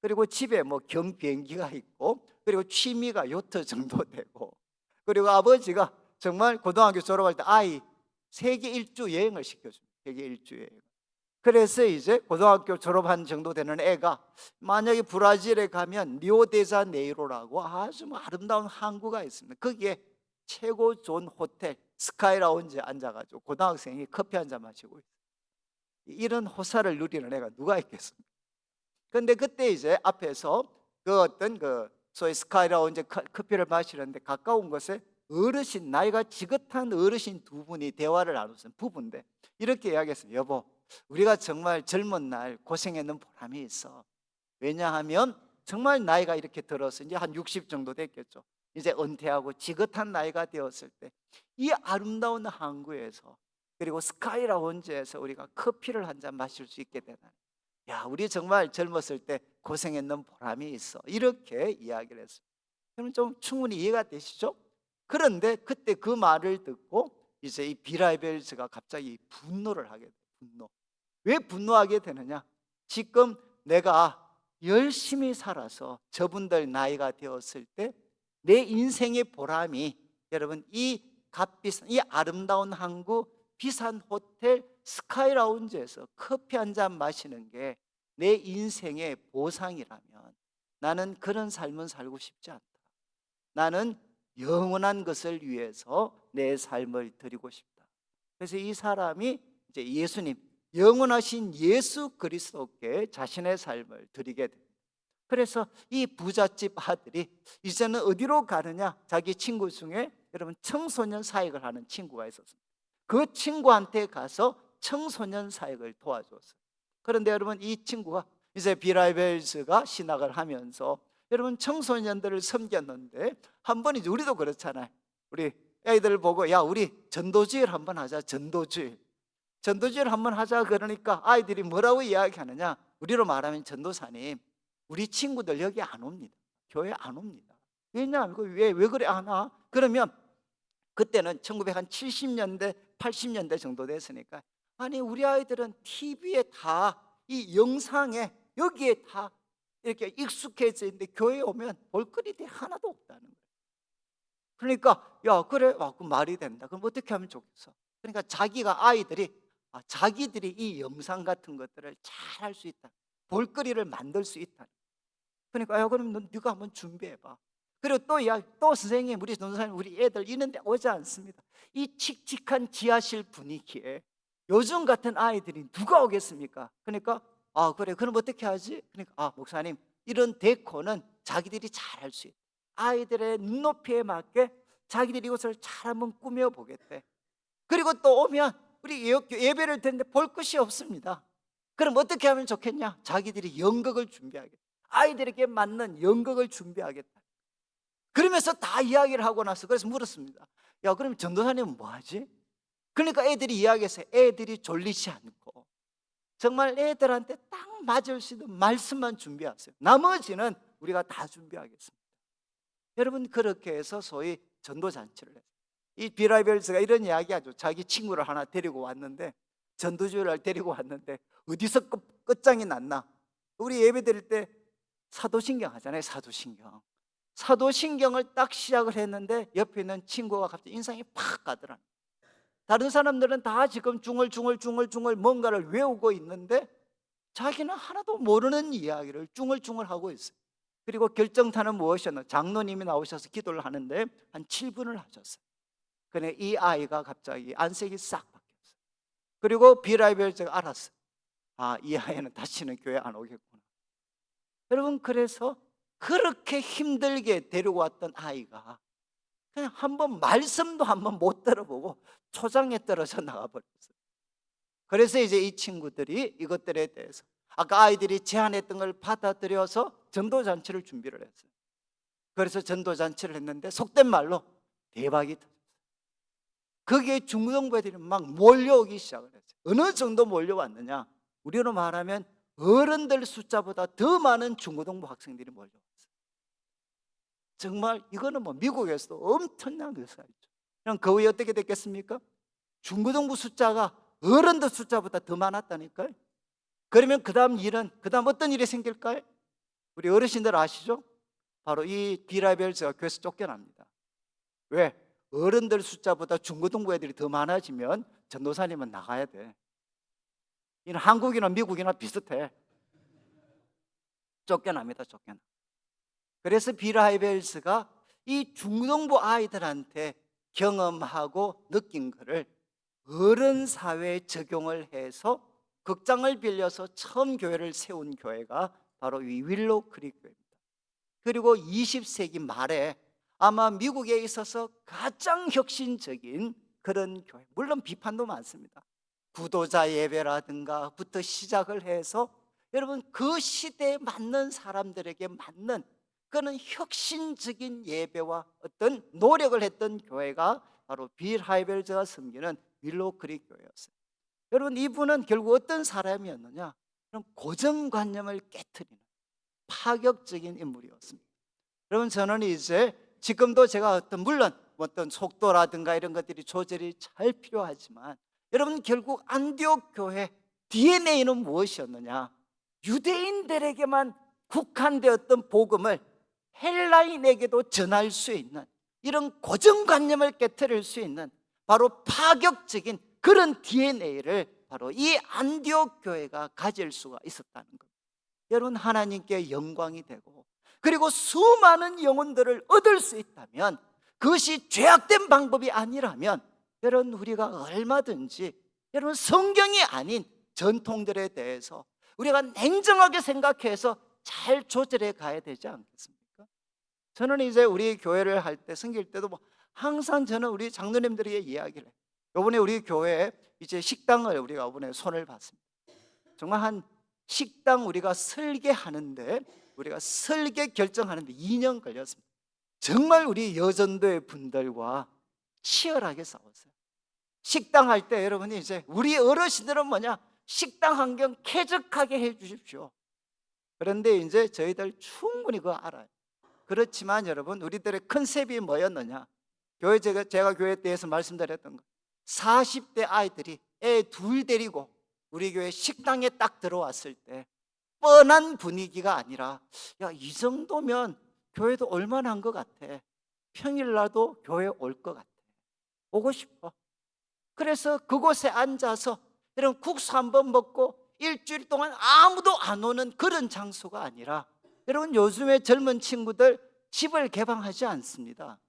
그리고 집에 뭐 경비행기가 있고 그리고 취미가 요트 정도 되고 그리고 아버지가 정말 고등학교 졸업할 때 아이 세계 일주 여행을 시켜줍니다. 세계 일주 여행. 그래서 이제 고등학교 졸업한 정도 되는 애가 만약에 브라질에 가면 리오데자네이로라고 아주 아름다운 항구가 있습니다. 거기에 최고 좋은 호텔 스카이라운지에 앉아가지고 고등학생이 커피 한 잔 마시고 있어요. 이런 호사를 누리는 애가 누가 있겠습니까? 그런데 그때 이제 앞에서 그 어떤 그 소위 스카이라운지 커피를 마시는데 가까운 곳에 어르신, 나이가 지긋한 어르신 두 분이 대화를 나눴어요. 부부인데 이렇게 이야기했어요. 여보, 우리가 정말 젊은 날 고생했는 보람이 있어. 왜냐하면 정말 나이가 이렇게 들어서 이제 한 60 정도 됐겠죠. 이제 은퇴하고 지긋한 나이가 되었을 때 이 아름다운 항구에서 그리고 스카이라운지에서 우리가 커피를 한 잔 마실 수 있게 되는, 야, 우리 정말 젊었을 때 고생했는 보람이 있어. 이렇게 이야기를 했어요. 그러면 좀 충분히 이해가 되시죠? 그런데 그때 그 말을 듣고 이제 이 비라이벨스가 갑자기 분노를 하게 돼요. 분노. 왜 분노하게 되느냐? 지금 내가 열심히 살아서 저분들 나이가 되었을 때 내 인생의 보람이 여러분 이 값비싼 이 아름다운 항구 비싼 호텔 스카이라운지에서 커피 한 잔 마시는 게 내 인생의 보상이라면 나는 그런 삶은 살고 싶지 않다. 나는 영원한 것을 위해서 내 삶을 드리고 싶다. 그래서 이 사람이 이제 예수님, 영원하신 예수 그리스도께 자신의 삶을 드리게 됩니다. 그래서 이 부잣집 아들이 이제는 어디로 가느냐? 자기 친구 중에 여러분 청소년 사역을 하는 친구가 있었습니다. 그 친구한테 가서 청소년 사역을 도와줬어요. 그런데 여러분 이 친구가 이제 비라이벨스가 신학을 하면서 여러분 청소년들을 섬겼는데 한 번 이제 우리도 그렇잖아요. 우리 애들 보고 야 우리 전도주일 한번 하자. 전도주일 한번 하자. 그러니까 아이들이 뭐라고 이야기하느냐? 우리로 말하면 전도사님 우리 친구들 여기 안 옵니다. 교회 안 옵니다. 왜냐하면 왜 그래 안 와? 그러면 그때는 1970년대 80년대 정도 됐으니까 아니 우리 아이들은 TV에 다 이 영상에 여기에 다 이렇게 익숙해져 있는데 교회에 오면 볼거리들이 하나도 없다는 거예요. 그러니까 야 그래 그 말이 된다. 그럼 어떻게 하면 좋겠어? 그러니까 자기들이 이 영상 같은 것들을 잘 할 수 있다. 볼거리를 만들 수 있다. 그러니까 야 그럼 네가 한번 준비해봐. 그리고 또 선생님 우리 전도사님 우리 애들 이런데 오지 않습니다. 이 칙칙한 지하실 분위기에 요즘 같은 아이들이 누가 오겠습니까? 그러니까 아, 그래. 그럼 어떻게 하지? 그러니까 목사님, 이런 데코는 자기들이 잘 할 수 있다. 아이들의 눈높이에 맞게 자기들이 이것을 잘 한번 꾸며 보겠대. 그리고 또 오면 우리 예배를 드는데 볼 것이 없습니다. 그럼 어떻게 하면 좋겠냐? 자기들이 연극을 준비하겠다. 아이들에게 맞는 연극을 준비하겠다. 그러면서 다 이야기를 하고 나서 그래서 물었습니다. 야, 그럼 전도사님은 뭐 하지? 그러니까 애들이 이야기해서 애들이 졸리지 않고 정말 애들한테 딱 맞을 수 있는 말씀만 준비하세요. 나머지는 우리가 다 준비하겠습니다. 여러분, 그렇게 해서 소위 전도잔치를 했어요. 이 비라벨스가 이런 이야기하죠. 자기 친구를 하나 데리고 왔는데, 전도주의를 데리고 왔는데 어디서 끝장이 났나? 우리 예배 드릴 때 사도신경 하잖아요. 사도신경을 딱 시작을 했는데 옆에 있는 친구가 갑자기 인상이 팍 가더라. 다른 사람들은 다 지금 중얼중얼 뭔가를 외우고 있는데 자기는 하나도 모르는 이야기를 중얼중얼 하고 있어요. 그리고 결정타는 무엇이었나? 장로님이 나오셔서 기도를 하는데 한 7분을 하셨어요. 근데 이 아이가 갑자기 안색이 싹 바뀌었어요. 그리고 비라벨즈가 알았어요. 이 아이는 다시는 교회 안 오겠구나. 여러분, 그래서 그렇게 힘들게 데리고 왔던 아이가 그냥 한번 말씀도 한번 못 들어보고 초장에 떨어져 나가버렸어요. 그래서 이제 이 친구들이 이것들에 대해서 아까 아이들이 제안했던 걸 받아들여서 전도잔치를 준비를 했어요. 그래서 전도잔치를 했는데 속된 말로 대박이 터졌어요. 거기에 중고등부 애들이 막 몰려오기 시작을 했어요. 어느 정도 몰려왔느냐? 우리로 말하면 어른들 숫자보다 더 많은 중고등부 학생들이 몰려왔어요. 정말 이거는 뭐 미국에서도 엄청난 역사였죠. 그럼 그 후에 어떻게 됐겠습니까? 중고등부 숫자가 어른들 숫자보다 더 많았다니까요. 그러면 그 다음 어떤 일이 생길까요? 우리 어르신들 아시죠? 바로 이 비라벨즈가 교회에서 쫓겨납니다. 왜? 어른들 숫자보다 중고등부 애들이 더 많아지면 전도사님은 나가야 돼. 이는 한국이나 미국이나 비슷해. 쫓겨납니다. 그래서 비라벨즈가 이 중등부 아이들한테 경험하고 느낀 것을 어른 사회에 적용을 해서 극장을 빌려서 처음 교회를 세운 교회가 바로 이 윌로우 크릭 교회입니다. 그리고 20세기 말에 아마 미국에 있어서 가장 혁신적인 그런 교회, 물론 비판도 많습니다. 구도자 예배라든가 부터 시작을 해서 여러분 그 시대에 맞는 사람들에게 맞는 그런 혁신적인 예배와 어떤 노력을 했던 교회가 바로 빌 하이벨즈가 섬기는 윌로우 크릭 교회였어요. 여러분, 이분은 결국 어떤 사람이었느냐? 그런 고정관념을 깨트리는 파격적인 인물이었습니다. 여러분, 저는 이제 지금도 제가 물론 어떤 속도라든가 이런 것들이 조절이 잘 필요하지만 여러분, 결국 안디옥 교회 DNA는 무엇이었느냐? 유대인들에게만 국한되었던 복음을 헬라인에게도 전할 수 있는 이런 고정관념을 깨트릴 수 있는 바로 파격적인 그런 DNA를 바로 이 안디옥 교회가 가질 수가 있었다는 것. 여러분, 하나님께 영광이 되고 그리고 수많은 영혼들을 얻을 수 있다면 그것이 죄악된 방법이 아니라면 여러분, 우리가 얼마든지 여러분 성경이 아닌 전통들에 대해서 우리가 냉정하게 생각해서 잘 조절해 가야 되지 않겠습니까? 저는 이제 우리 교회를 할 때 섬길 때도 항상 저는 우리 장로님들에게 이야기를 해요. 이번에 우리 교회에 이제 식당을 우리가 이번에 손을 봤습니다. 정말 한 식당 우리가 설계하는데 우리가 설계 결정하는데 2년 걸렸습니다. 정말 우리 여전도의 분들과 치열하게 싸웠어요. 식당 할 때 여러분이 이제 우리 어르신들은 뭐냐? 식당 환경 쾌적하게 해 주십시오. 그런데 이제 저희들 충분히 그거 알아요. 그렇지만 여러분, 우리들의 컨셉이 뭐였느냐? 제가 교회에 대해서 말씀드렸던 거, 40대 아이들이 애 둘 데리고 우리 교회 식당에 딱 들어왔을 때 뻔한 분위기가 아니라 야, 이 정도면 교회도 얼마나 한 것 같아. 평일날도 교회 올 것 같아. 오고 싶어. 그래서 그곳에 앉아서 이런 국수 한번 먹고 일주일 동안 아무도 안 오는 그런 장소가 아니라 여러분, 요즘에 젊은 친구들 집을 개방하지 않습니다.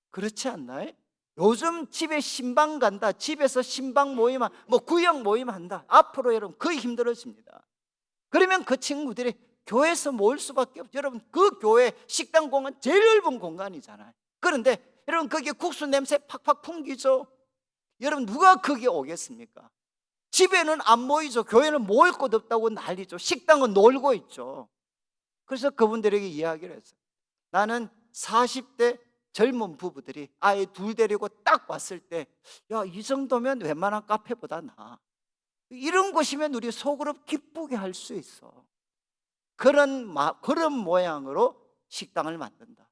그렇지 않나요? 요즘 집에 신방 간다, 집에서 신방 모임, 구역 모임 한다. 앞으로 여러분 거의 힘들어집니다. 그러면 그 친구들이 교회에서 모일 수밖에 없죠. 여러분, 그 교회 식당 공간 제일 넓은 공간이잖아요. 그런데 여러분, 거기에 국수 냄새 팍팍 풍기죠. 여러분, 누가 거기에 오겠습니까? 집에는 안 모이죠. 교회는 모일 곳 없다고 난리죠. 식당은 놀고 있죠. 그래서 그분들에게 이야기를 했어요. 나는 40대 젊은 부부들이 아이 둘 데리고 딱 왔을 때, 야, 이 정도면 웬만한 카페보다 나아. 이런 곳이면 우리 속으로 기쁘게 할 수 있어. 그런 모양으로 식당을 만든다.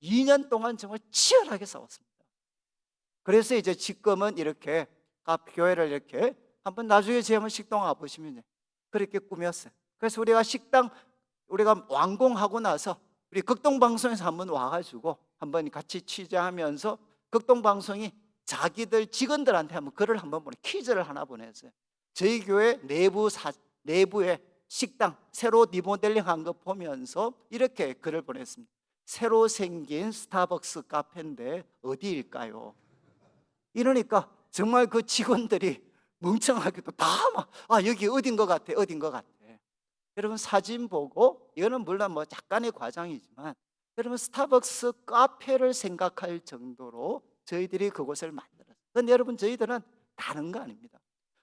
2년 동안 정말 치열하게 싸웠습니다. 그래서 이제 지금은 이렇게 교회를 이렇게 한번 나중에 제가 한번 식당 와보시면 그렇게 꾸몄어요. 그래서 우리가 완공하고 나서 우리 극동방송에서 한번 와가지고 한번 같이 취재하면서 극동방송이 자기들 직원들한테 한번 글을 한번 퀴즈를 하나 보냈어요. 저희 교회 내부에 식당 새로 리모델링한 거 보면서 이렇게 글을 보냈습니다. 새로 생긴 스타벅스 카페인데 어디일까요? 이러니까 정말 그 직원들이 멍청하게도 다 막 여기 어딘 것 같아, 어딘 것 같아. 여러분, 사진 보고, 이거는 물론 뭐 약간의 과장이지만 여러분, 스타벅스 카페를 생각할 정도로 저희들이 그곳을 만들었어요. 그런데 여러분, 저희들은 다른 거 아닙니다.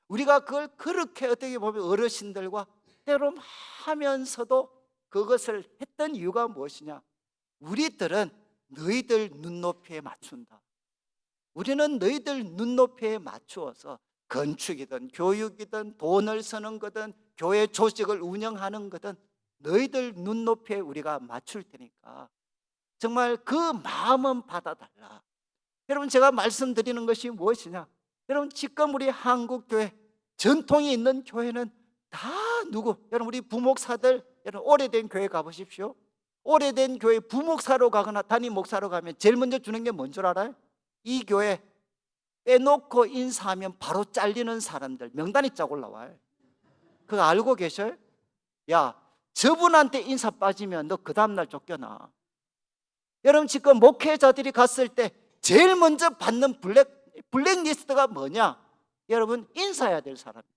우리가 그걸 그렇게 어떻게 보면 어르신들과 때로 하면서도 그것을 했던 이유가 무엇이냐? 우리들은 너희들 눈높이에 맞춘다. 우리는 너희들 눈높이에 맞추어서 건축이든 교육이든 돈을 쓰는 거든 교회 조직을 운영하는 거든 너희들 눈높이에 우리가 맞출 테니까 정말 그 마음은 받아달라. 여러분, 제가 말씀드리는 것이 무엇이냐? 여러분, 지금 우리 한국교회 전통이 있는 교회는 다 여러분, 우리 부목사들, 여러분 오래된 교회 가보십시오. 오래된 교회 부목사로 가거나 담임 목사로 가면 제일 먼저 주는 게 뭔 줄 알아요? 이 교회 빼놓고 인사하면 바로 잘리는 사람들 명단이 쫙 올라와요. 그거 알고 계셔요? 야, 저분한테 인사 빠지면 너 그 다음날 쫓겨나. 여러분, 지금 목회자들이 갔을 때 제일 먼저 받는 블랙리스트가 뭐냐? 여러분, 인사해야 될 사람입니다.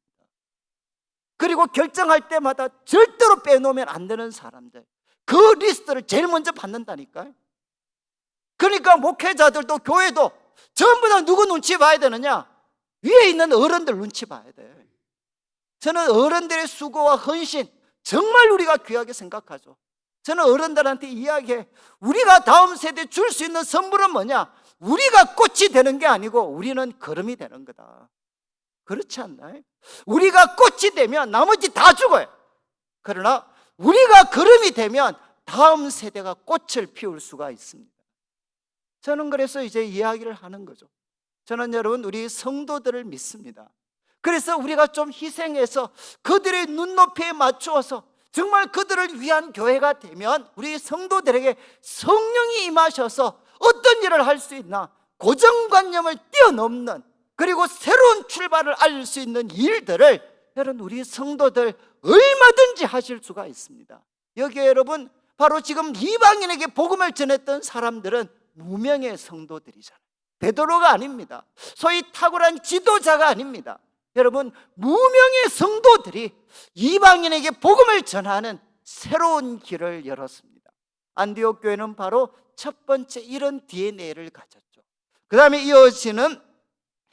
그리고 결정할 때마다 절대로 빼놓으면 안 되는 사람들, 그 리스트를 제일 먼저 받는다니까요. 그러니까 목회자들도 교회도 전부 다 누구 눈치 봐야 되느냐? 위에 있는 어른들 눈치 봐야 돼. 저는 어른들의 수고와 헌신 정말 우리가 귀하게 생각하죠. 저는 어른들한테 이야기해. 우리가 다음 세대에 줄 수 있는 선물은 뭐냐? 우리가 꽃이 되는 게 아니고 우리는 거름이 되는 거다. 그렇지 않나요? 우리가 꽃이 되면 나머지 다 죽어요. 그러나 우리가 거름이 되면 다음 세대가 꽃을 피울 수가 있습니다. 저는 그래서 이제 이야기를 하는 거죠. 저는 여러분, 우리 성도들을 믿습니다. 그래서 우리가 좀 희생해서 그들의 눈높이에 맞추어서 정말 그들을 위한 교회가 되면 우리 성도들에게 성령이 임하셔서 어떤 일을 할 수 있나, 고정관념을 뛰어넘는, 그리고 새로운 출발을 알릴 수 있는 일들을 여러분, 우리 성도들 얼마든지 하실 수가 있습니다. 여기에 여러분, 바로 지금 이방인에게 복음을 전했던 사람들은 무명의 성도들이잖아요. 베드로가 아닙니다. 소위 탁월한 지도자가 아닙니다. 여러분, 무명의 성도들이 이방인에게 복음을 전하는 새로운 길을 열었습니다. 안디옥 교회는 바로 첫 번째 이런 DNA를 가졌죠. 그 다음에 이어지는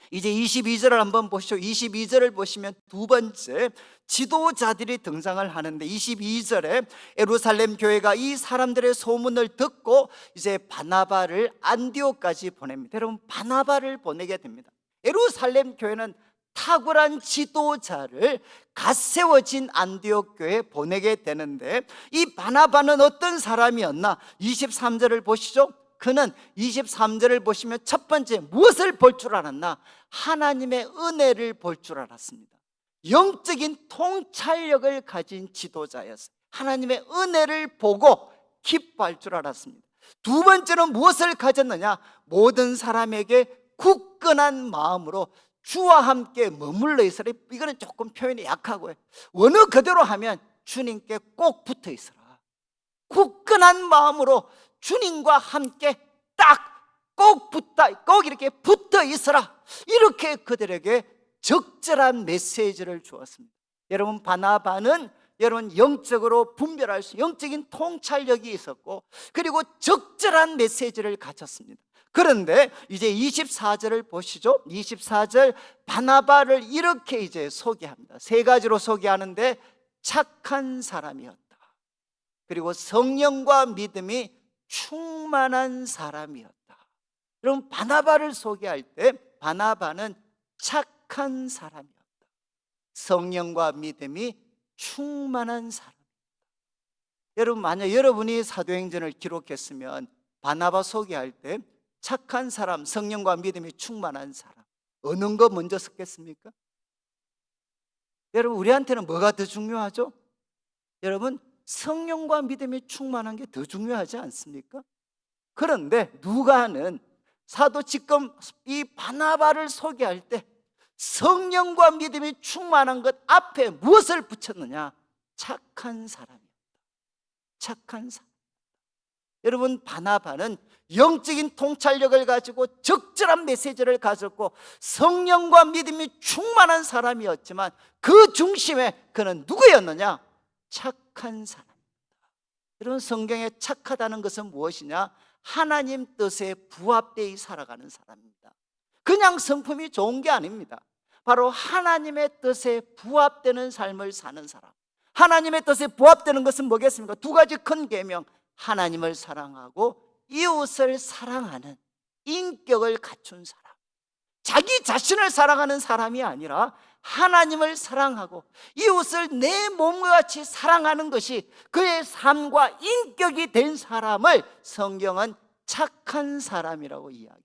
이제 22절을 한번 보시죠. 22절을 보시면 두 번째 지도자들이 등장을 하는데, 22절에 예루살렘 교회가 이 사람들의 소문을 듣고 이제 바나바를 안디옥까지 보냅니다. 여러분, 바나바를 보내게 됩니다. 예루살렘 교회는 탁월한 지도자를 갓 세워진 안디옥 교회에 보내게 되는데, 이 바나바는 어떤 사람이었나? 23절을 보시죠. 그는 23절을 보시면 첫 번째 무엇을 볼 줄 알았나? 하나님의 은혜를 볼 줄 알았습니다. 영적인 통찰력을 가진 지도자였어요. 하나님의 은혜를 보고 기뻐할 줄 알았습니다. 두 번째는 무엇을 가졌느냐? 모든 사람에게 굳건한 마음으로 주와 함께 머물러 있으라. 이거는 조금 표현이 약하고요. 원어 그대로 하면 주님께 꼭 붙어 있어라. 굳건한 마음으로 주님과 함께 꼭 이렇게 붙어 있어라. 이렇게 그들에게 적절한 메시지를 주었습니다. 여러분, 바나바는 여러분 영적으로 분별할 수, 영적인 통찰력이 있었고, 그리고 적절한 메시지를 가졌습니다. 그런데 이제 24절을 보시죠. 24절, 바나바를 이렇게 이제 소개합니다. 세 가지로 소개하는데, 착한 사람이었다, 그리고 성령과 믿음이 충만한 사람이었다. 여러분, 바나바를 소개할 때 바나바는 착한 사람이었다, 성령과 믿음이 충만한 사람이었다. 여러분, 만약 여러분이 사도행전을 기록했으면 바나바 소개할 때 착한 사람, 성령과 믿음이 충만한 사람, 어느 거 먼저 썼겠습니까? 여러분, 우리한테는 뭐가 더 중요하죠? 여러분, 성령과 믿음이 충만한 게 더 중요하지 않습니까? 그런데 누가는 사도 지금 이 바나바를 소개할 때 성령과 믿음이 충만한 것 앞에 무엇을 붙였느냐? 착한 사람이었다, 착한 사람. 여러분, 바나바는 영적인 통찰력을 가지고 적절한 메시지를 가졌고 성령과 믿음이 충만한 사람이었지만, 그 중심에 그는 누구였느냐? 착한 사람입니다. 여러분, 성경에 착하다는 것은 무엇이냐? 하나님 뜻에 부합되어 살아가는 사람입니다. 그냥 성품이 좋은 게 아닙니다. 바로 하나님의 뜻에 부합되는 삶을 사는 사람. 하나님의 뜻에 부합되는 것은 뭐겠습니까? 두 가지 큰 계명, 하나님을 사랑하고 이웃을 사랑하는 인격을 갖춘 사람. 자기 자신을 사랑하는 사람이 아니라 하나님을 사랑하고 이웃을 내 몸과 같이 사랑하는 것이 그의 삶과 인격이 된 사람을 성경은 착한 사람이라고 이야기해요.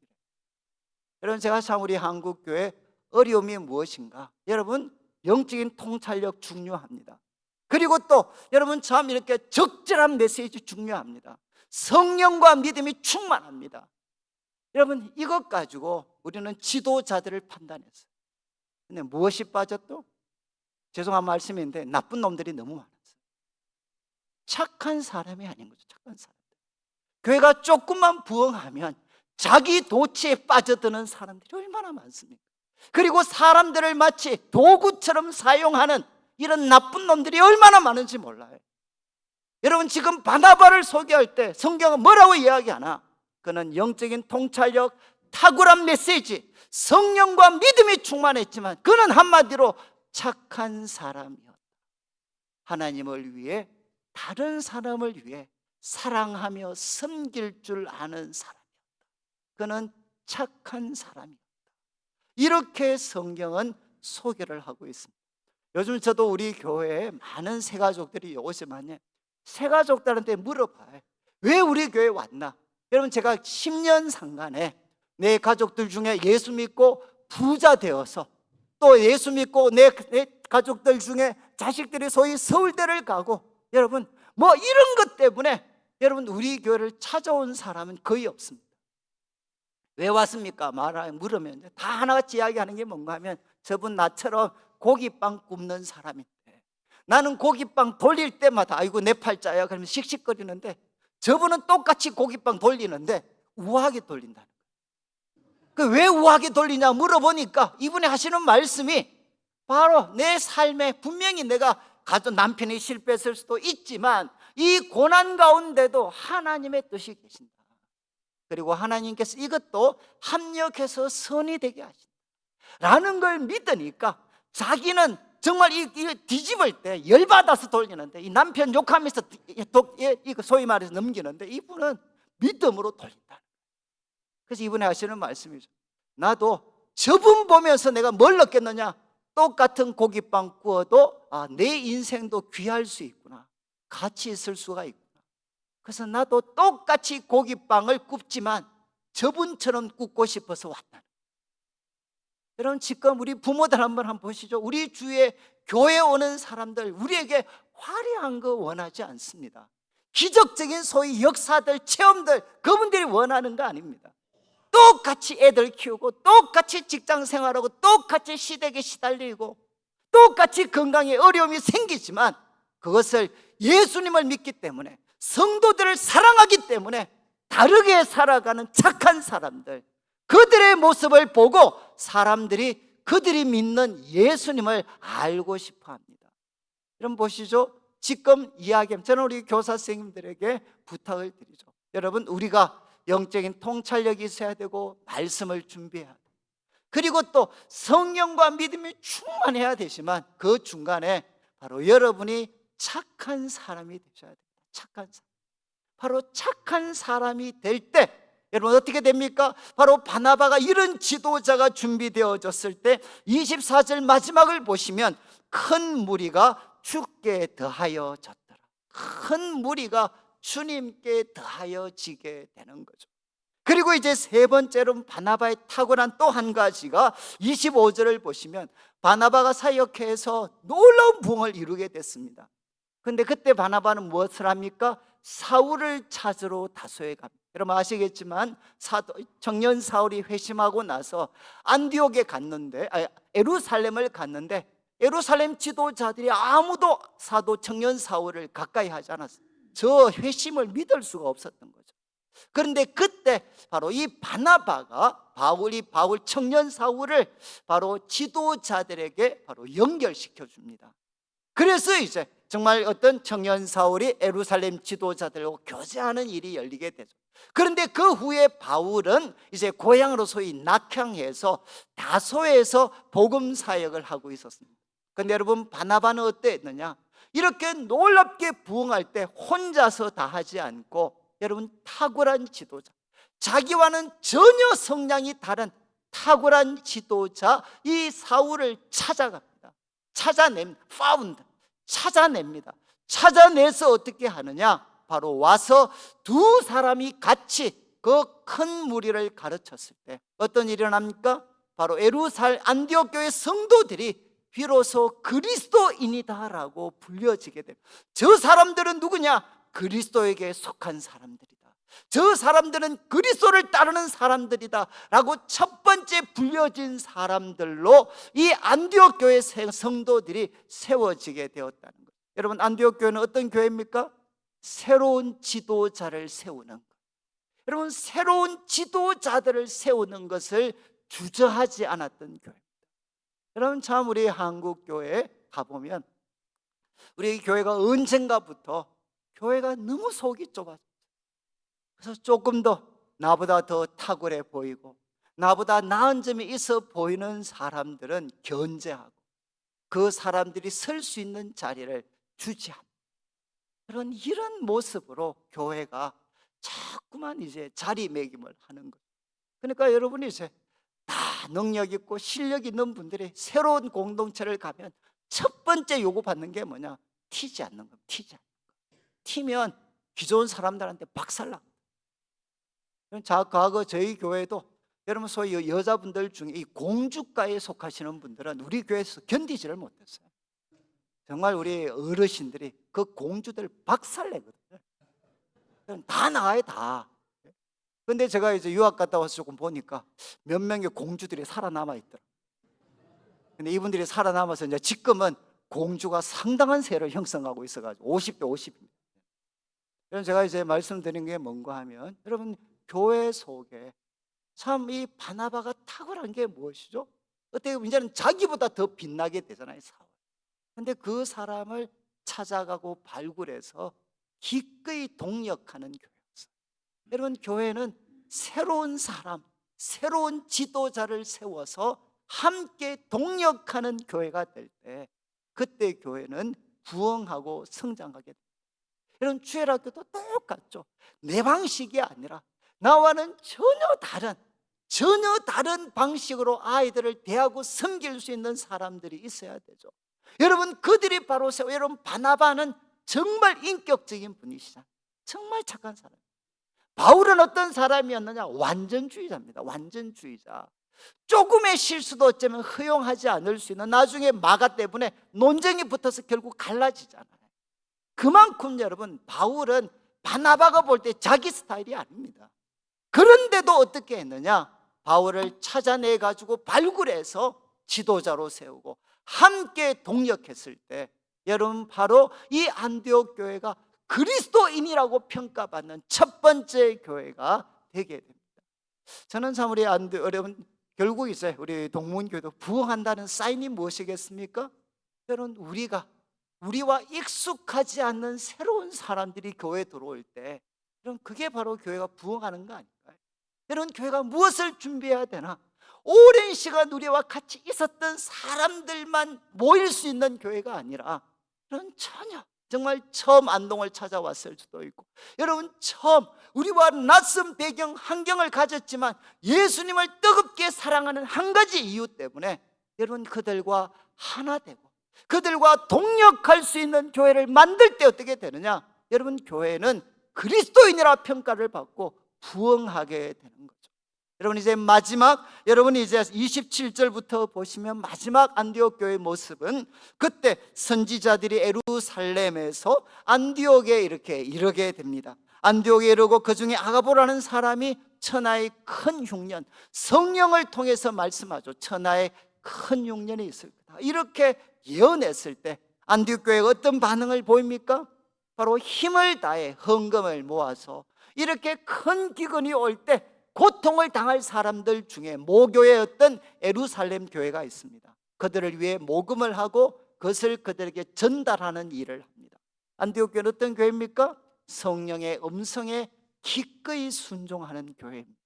여러분, 제가 참 우리 한국교회 어려움이 무엇인가? 여러분, 영적인 통찰력 중요합니다. 그리고 또 여러분, 참 이렇게 적절한 메시지 중요합니다. 성령과 믿음이 충만합니다. 여러분, 이것 가지고 우리는 지도자들을 판단했어요. 근데 무엇이 빠졌죠? 죄송한 말씀인데 나쁜 놈들이 너무 많았어요. 착한 사람이 아닌 거죠. 착한 사람. 교회가 조금만 부흥하면 자기 도취에 빠져드는 사람들이 얼마나 많습니까? 그리고 사람들을 마치 도구처럼 사용하는 이런 나쁜 놈들이 얼마나 많은지 몰라요. 여러분, 지금 바나바를 소개할 때 성경은 뭐라고 이야기하나? 그는 영적인 통찰력, 탁월한 메시지, 성령과 믿음이 충만했지만 그는 한마디로 착한 사람이었다. 하나님을 위해, 다른 사람을 위해 사랑하며 섬길 줄 아는 사람이었다. 그는 착한 사람이었다. 이렇게 성경은 소개를 하고 있습니다. 요즘 저도 우리 교회에 많은 새가족들이 오시면 새가족들한테 물어봐요. 왜 우리 교회에 왔나? 여러분, 제가 10년 상간에 내 가족들 중에 예수 믿고 부자 되어서, 또 예수 믿고 내 가족들 중에 자식들이 소위 서울대를 가고, 여러분 뭐 이런 것 때문에 여러분 우리 교회를 찾아온 사람은 거의 없습니다. 왜 왔습니까? 물으면 다 하나같이 이야기하는 게 뭔가 하면, 저분 나처럼 고깃빵 굽는 사람인데 나는 고깃빵 돌릴 때마다 아이고 내 팔자야 그러면 씩씩거리는데, 저분은 똑같이 고깃빵 돌리는데 우아하게 돌린다는 거예요. 왜 우아하게 돌리냐 물어보니까 이분이 하시는 말씀이 바로 내 삶에, 분명히 내가 가족 남편이 실패했을 수도 있지만 이 고난 가운데도 하나님의 뜻이 계신다. 그리고 하나님께서 이것도 합력해서 선이 되게 하신다 라는 걸 믿으니까, 자기는 정말 이 뒤집을 때 열받아서 돌리는데, 이 남편 욕하면서 소위 말해서 넘기는데 이분은 믿음으로 돌린다. 그래서 이분이 하시는 말씀이죠. 나도 저분 보면서 내가 뭘 느꼈느냐? 똑같은 고깃빵 구워도 내 인생도 귀할 수 있구나, 가치 있을 수가 있구나. 그래서 나도 똑같이 고깃빵을 굽지만 저분처럼 굽고 싶어서 왔다. 여러분, 지금 우리 부모들 한번 보시죠. 우리 주위에 교회 오는 사람들, 우리에게 화려한 거 원하지 않습니다. 기적적인 소위 역사들, 체험들, 그분들이 원하는 거 아닙니다. 똑같이 애들 키우고, 똑같이 직장 생활하고, 똑같이 시댁에 시달리고, 똑같이 건강에 어려움이 생기지만 그것을 예수님을 믿기 때문에, 성도들을 사랑하기 때문에 다르게 살아가는 착한 사람들, 그들의 모습을 보고 사람들이 그들이 믿는 예수님을 알고 싶어 합니다. 여러분 보시죠. 지금 이야기하면 저는 우리 교사 선생님들에게 부탁을 드리죠. 여러분, 우리가 영적인 통찰력이 있어야 되고 말씀을 준비해야 돼요. 그리고 또 성령과 믿음이 충만해야 되지만 그 중간에 바로 여러분이 착한 사람이 되셔야 됩니다. 착한 사람. 바로 착한 사람이 될 때 여러분 어떻게 됩니까? 바로 바나바가 이런 지도자가 준비되어졌을 때 24절 마지막을 보시면 큰 무리가 주께 더하여 졌더라. 큰 무리가 주님께 더하여 지게 되는 거죠. 그리고 이제 세 번째로 바나바의 탁월한 또 한 가지가 25절을 보시면 바나바가 사역해서 놀라운 부흥을 이루게 됐습니다. 근데 그때 바나바는 무엇을 합니까? 사울을 찾으러 다소에 갑니다. 여러분 아시겠지만 청년 사울이 회심하고 나서 안디옥에 갔는데 예루살렘을 갔는데 예루살렘 지도자들이 아무도 사도 청년 사울을 가까이 하지 않았어요. 저 회심을 믿을 수가 없었던 거죠. 그런데 그때 바로 이 바나바가 바울 청년 사울을 바로 지도자들에게 바로 연결시켜 줍니다. 그래서 이제 정말 어떤 청년 사울이 예루살렘 지도자들과 교제하는 일이 열리게 되죠. 그런데 그 후에 바울은 이제 고향으로 소위 낙향해서 다소에서 복음 사역을 하고 있었습니다. 그런데 여러분 바나바는 어땠느냐? 이렇게 놀랍게 부흥할 때 혼자서 다 하지 않고 여러분 탁월한 지도자, 자기와는 전혀 성향이 다른 탁월한 지도자 이 사울을 찾아갑니다. 찾아냅니다. 찾아내서 어떻게 하느냐? 바로 와서 두 사람이 같이 그 큰 무리를 가르쳤을 때 어떤 일이 일어납니까? 바로 안디옥 교회 성도들이 비로소 그리스도인이다라고 불려지게 됩니다. 저 사람들은 누구냐? 그리스도에게 속한 사람들이다. 저 사람들은 그리스도를 따르는 사람들이다 라고 첫 번째 불려진 사람들로 이 안디옥 교회 성도들이 세워지게 되었다는 거예요. 여러분 안디옥 교회는 어떤 교회입니까? 새로운 지도자를 세우는 것. 여러분 새로운 지도자들을 세우는 것을 주저하지 않았던 교회입니다. 여러분 참 우리 한국 교회에 가보면 우리 교회가 언젠가부터 교회가 너무 속이 좁아졌어요. 그래서 조금 더 나보다 더 탁월해 보이고 나보다 나은 점이 있어 보이는 사람들은 견제하고 그 사람들이 설 수 있는 자리를 주지 않는 이런 모습으로 교회가 자꾸만 이제 자리매김을 하는 거예요. 그러니까 여러분이 이제 다 능력 있고 실력 있는 분들이 새로운 공동체를 가면 첫 번째 요구받는 게 뭐냐? 튀지 않는 겁니다. 튀면 기존 사람들한테 박살납니다. 과거 저희 교회도 여러분 소위 여자분들 중에 이 공주가에 속하시는 분들은 우리 교회에서 견디지를 못했어요. 정말 우리 어르신들이 그 공주들 박살내거든요. 다 나가요 다. 근데 제가 이제 유학 갔다 와서 조금 보니까 몇 명의 공주들이 살아남아 있더라고요. 근데 이분들이 살아남아서 이제 지금은 공주가 상당한 세를 형성하고 있어가지고 50대 50입니다. 그래서 제가 이제 말씀드린 게 뭔가 하면 여러분 교회 속에 참 이 바나바가 탁월한 게 무엇이죠? 어떻게 보면 이제는 자기보다 더 빛나게 되잖아요 사울. 근데 그 사람을 찾아가고 발굴해서 기꺼이 동력하는 교회였어요. 여러분 교회는 새로운 사람, 새로운 지도자를 세워서 함께 동력하는 교회가 될 때 그때 교회는 부흥하고 성장하게 됩니다. 여러분 주일학교도 똑같죠. 내 방식이 아니라 나와는 전혀 다른 방식으로 아이들을 대하고 섬길 수 있는 사람들이 있어야 되죠. 여러분 그들이 바로 여러분 바나바는 정말 인격적인 분이시잖아요. 정말 착한 사람. 바울은 어떤 사람이었느냐? 완전주의자입니다. 완전주의자. 조금의 실수도 어쩌면 허용하지 않을 수 있는 나중에 마가 때문에 논쟁이 붙어서 결국 갈라지잖아요. 그만큼 여러분 바울은 바나바가 볼 때 자기 스타일이 아닙니다. 그런데도 어떻게 했느냐? 바울을 찾아내 가지고 발굴해서 지도자로 세우고 함께 동력했을 때 여러분 바로 이 안디옥 교회가 그리스도인이라고 평가받는 첫 번째 교회가 되게 됩니다. 저는 참 우리 여러분 결국 이제 우리 동문교회도 부흥한다는 사인이 무엇이겠습니까? 여러분 우리가 우리와 익숙하지 않는 새로운 사람들이 교회에 들어올 때, 여러분 그게 바로 교회가 부흥하는 거 아닐까요? 여러분 교회가 무엇을 준비해야 되나? 오랜 시간 우리와 같이 있었던 사람들만 모일 수 있는 교회가 아니라, 여러분 전혀 정말 처음 안동을 찾아왔을 수도 있고, 여러분 처음 우리와 낯선 배경 환경을 가졌지만 예수님을 뜨겁게 사랑하는 한 가지 이유 때문에 여러분 그들과 하나 되고 그들과 동역할 수 있는 교회를 만들 때 어떻게 되느냐? 여러분 교회는 그리스도인이라 평가를 받고 부흥하게 되는 거죠. 여러분 이제 마지막, 여러분 이제 27절부터 보시면 마지막 안디옥 교회의 모습은, 그때 선지자들이 예루살렘에서 안디옥에 이렇게 이르게 됩니다. 안디옥에 이르고 그 중에 아가보라는 사람이 천하의 큰 흉년, 성령을 통해서 말씀하죠. 천하의 큰 흉년이 있을 거다, 이렇게 예언했을 때 안디옥 교회가 어떤 반응을 보입니까? 바로 힘을 다해 헌금을 모아서 이렇게 큰 기근이 올 때 고통을 당할 사람들 중에 모교의 어떤 예루살렘 교회가 있습니다. 그들을 위해 모금을 하고 그것을 그들에게 전달하는 일을 합니다. 안디옥 교회는 어떤 교회입니까? 성령의 음성에 기꺼이 순종하는 교회입니다.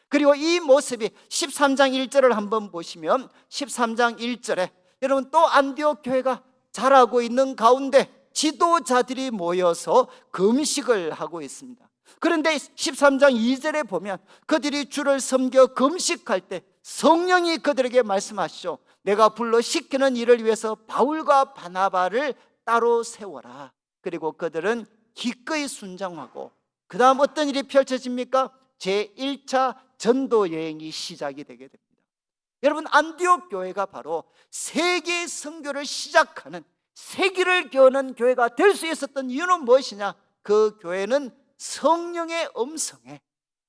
그리고 이 모습이 13장 1절을 한번 보시면 13장 1절에 여러분 또 안디옥 교회가 자라고 있는 가운데 지도자들이 모여서 금식을 하고 있습니다. 그런데 13장 2절에 보면 그들이 주를 섬겨 금식할 때 성령이 그들에게 말씀하시죠. 내가 불러 시키는 일을 위해서 바울과 바나바를 따로 세워라. 그리고 그들은 기꺼이 순종하고 그 다음 어떤 일이 펼쳐집니까? 제1차 전도 여행이 시작이 되게 됩니다. 여러분 안디옥 교회가 바로 세계 선교를 시작하는, 세기를 여는 교회가 될 수 있었던 이유는 무엇이냐? 그 교회는 성령의 음성에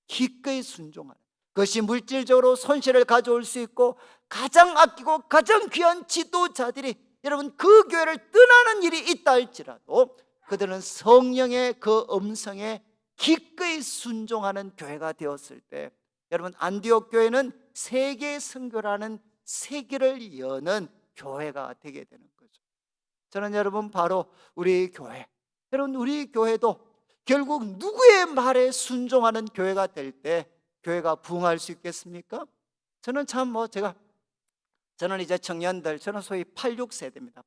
기꺼이 순종하는, 그것이 물질적으로 손실을 가져올 수 있고 가장 아끼고 가장 귀한 지도자들이 여러분 그 교회를 떠나는 일이 있다 할지라도 그들은 성령의 그 음성에 기꺼이 순종하는 교회가 되었을 때, 여러분 안디옥 교회는 세계 선교라는 세계를 여는 교회가 되게 되는 거죠. 저는 여러분 바로 우리 교회, 여러분 우리 교회도 결국 누구의 말에 순종하는 교회가 될 때 교회가 부흥할 수 있겠습니까? 저는 참 저는 이제 청년들, 저는 소위 86세대입니다.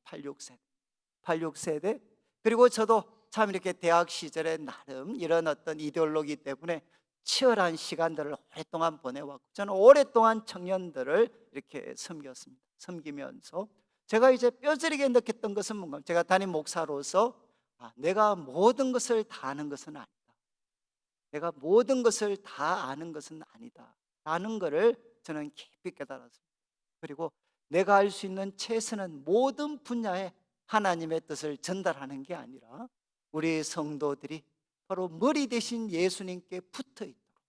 86세대. 그리고 저도 참 이렇게 대학 시절에 나름 이런 어떤 이데올로기 때문에 치열한 시간들을 오랫동안 보내왔고, 저는 오랫동안 청년들을 이렇게 섬기면서 제가 이제 뼈저리게 느꼈던 것은 뭔가, 제가 담임 목사로서 내가 모든 것을 다 아는 것은 아니다, 내가 모든 것을 다 아는 것은 아니다 라는 것을 저는 깊이 깨달았습니다. 그리고 내가 할 수 있는 최선은 모든 분야에 하나님의 뜻을 전달하는 게 아니라 우리 성도들이 바로 머리 대신 예수님께 붙어 있도록,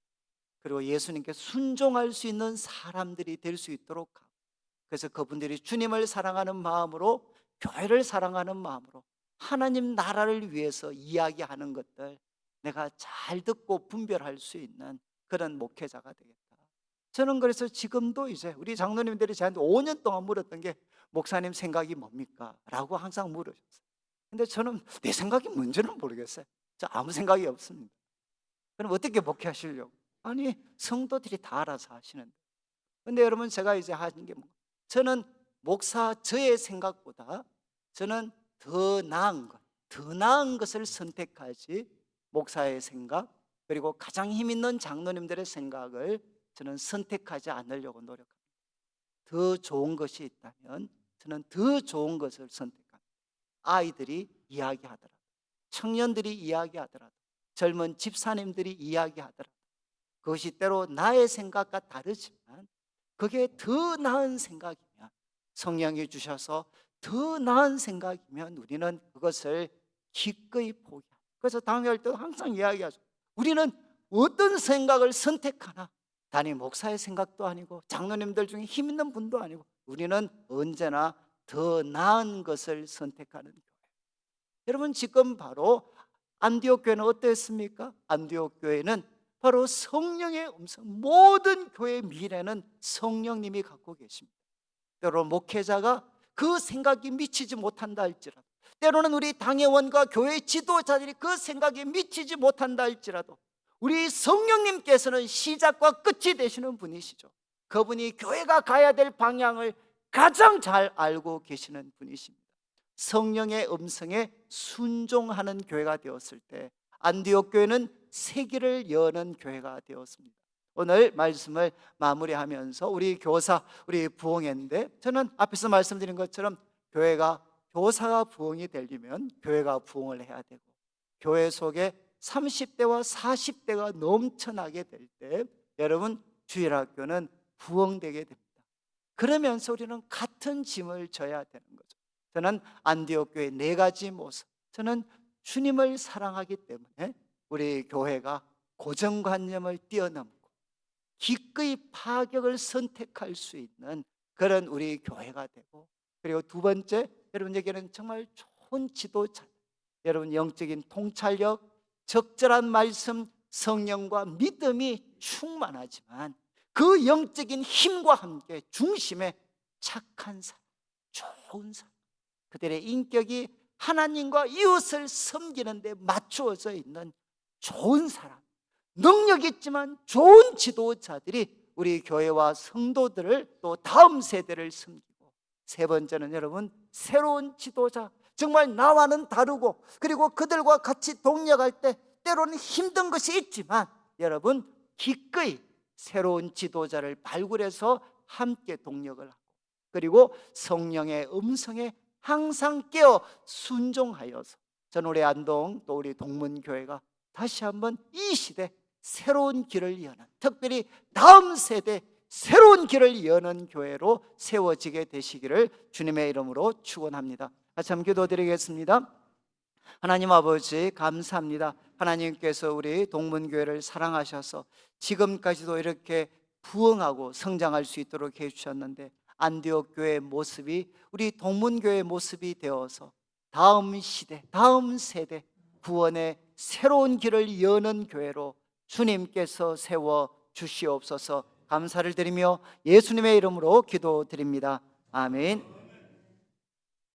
그리고 예수님께 순종할 수 있는 사람들이 될 수 있도록 하고, 그래서 그분들이 주님을 사랑하는 마음으로, 교회를 사랑하는 마음으로 하나님 나라를 위해서 이야기하는 것들 내가 잘 듣고 분별할 수 있는 그런 목회자가 되겠다. 저는 그래서 지금도 이제 우리 장로님들이 저한테 5년 동안 물었던 게, 목사님 생각이 뭡니까? 라고 항상 물으셨어요. 근데 저는 내 생각이 뭔지는 모르겠어요. 저 아무 생각이 없습니다. 그럼 어떻게 목회하시려고? 아니 성도들이 다 알아서 하시는데. 근데 여러분 제가 이제 하는 게 저는 목사 저의 생각보다 저는 더 나은 것을 선택하지, 목사의 생각 그리고 가장 힘 있는 장로님들의 생각을 저는 선택하지 않으려고 노력합니다. 더 좋은 것이 있다면 저는 더 좋은 것을 선택합니다. 아이들이 이야기하더라도, 청년들이 이야기하더라도, 젊은 집사님들이 이야기하더라도 그것이 때로 나의 생각과 다르지만 그게 더 나은 생각이면, 성령이 주셔서 더 나은 생각이면 우리는 그것을 기꺼이 포기합니다. 그래서 당회할 때 항상 이야기하죠. 우리는 어떤 생각을 선택하나, 단임 목사의 생각도 아니고 장로님들 중에 힘 있는 분도 아니고 우리는 언제나 더 나은 것을 선택하는 교회. 여러분 지금 바로 안디옥 교회는 어땠습니까? 안디옥 교회는 바로 성령의 음성, 모든 교회의 미래는 성령님이 갖고 계십니다. 때로 목회자가 그 생각이 미치지 못한다 할지라도, 때로는 우리 당회원과 교회 지도자들이 그 생각에 미치지 못한다 할지라도 우리 성령님께서는 시작과 끝이 되시는 분이시죠. 그분이 교회가 가야 될 방향을 가장 잘 알고 계시는 분이십니다. 성령의 음성에 순종하는 교회가 되었을 때 안디옥 교회는 세기를 여는 교회가 되었습니다. 오늘 말씀을 마무리하면서 우리 교사, 우리 부흥회인데, 저는 앞에서 말씀드린 것처럼 교사가 부흥이 되려면 교회가 부흥을 해야 되고, 교회 속에 30대와 40대가 넘쳐나게 될 때 여러분 주일학교는 부흥되게 됩니다. 그러면서 우리는 같은 짐을 져야 되는 거죠. 저는 안디옥 교회 4가지 모습, 저는 주님을 사랑하기 때문에 우리 교회가 고정관념을 뛰어넘고 기꺼이 파격을 선택할 수 있는 그런 우리 교회가 되고, 그리고 두 번째, 여러분에게는 정말 좋은 지도자, 여러분 영적인 통찰력, 적절한 말씀, 성령과 믿음이 충만하지만 그 영적인 힘과 함께 중심에 착한 사람, 좋은 사람, 그들의 인격이 하나님과 이웃을 섬기는 데 맞추어져 있는 좋은 사람, 능력 있지만 좋은 지도자들이 우리 교회와 성도들을, 또 다음 세대를 섬기고, 세 번째는 여러분 새로운 지도자, 정말 나와는 다르고 그리고 그들과 같이 동력할 때 때로는 힘든 것이 있지만 여러분 기꺼이 새로운 지도자를 발굴해서 함께 동력을 하고, 그리고 성령의 음성에 항상 깨어 순종하여서 전 우리 안동 또 우리 동문교회가 다시 한번 이 시대 새로운 길을 여는, 특별히 다음 세대 새로운 길을 여는 교회로 세워지게 되시기를 주님의 이름으로 축원합니다. 같이 한번 기도드리겠습니다. 하나님 아버지 감사합니다. 하나님께서 우리 동문교회를 사랑하셔서 지금까지도 이렇게 부흥하고 성장할 수 있도록 해주셨는데, 안디옥 교회의 모습이 우리 동문교회의 모습이 되어서 다음 시대, 다음 세대 구원의 새로운 길을 여는 교회로 주님께서 세워 주시옵소서. 감사를 드리며 예수님의 이름으로 기도드립니다. 아멘.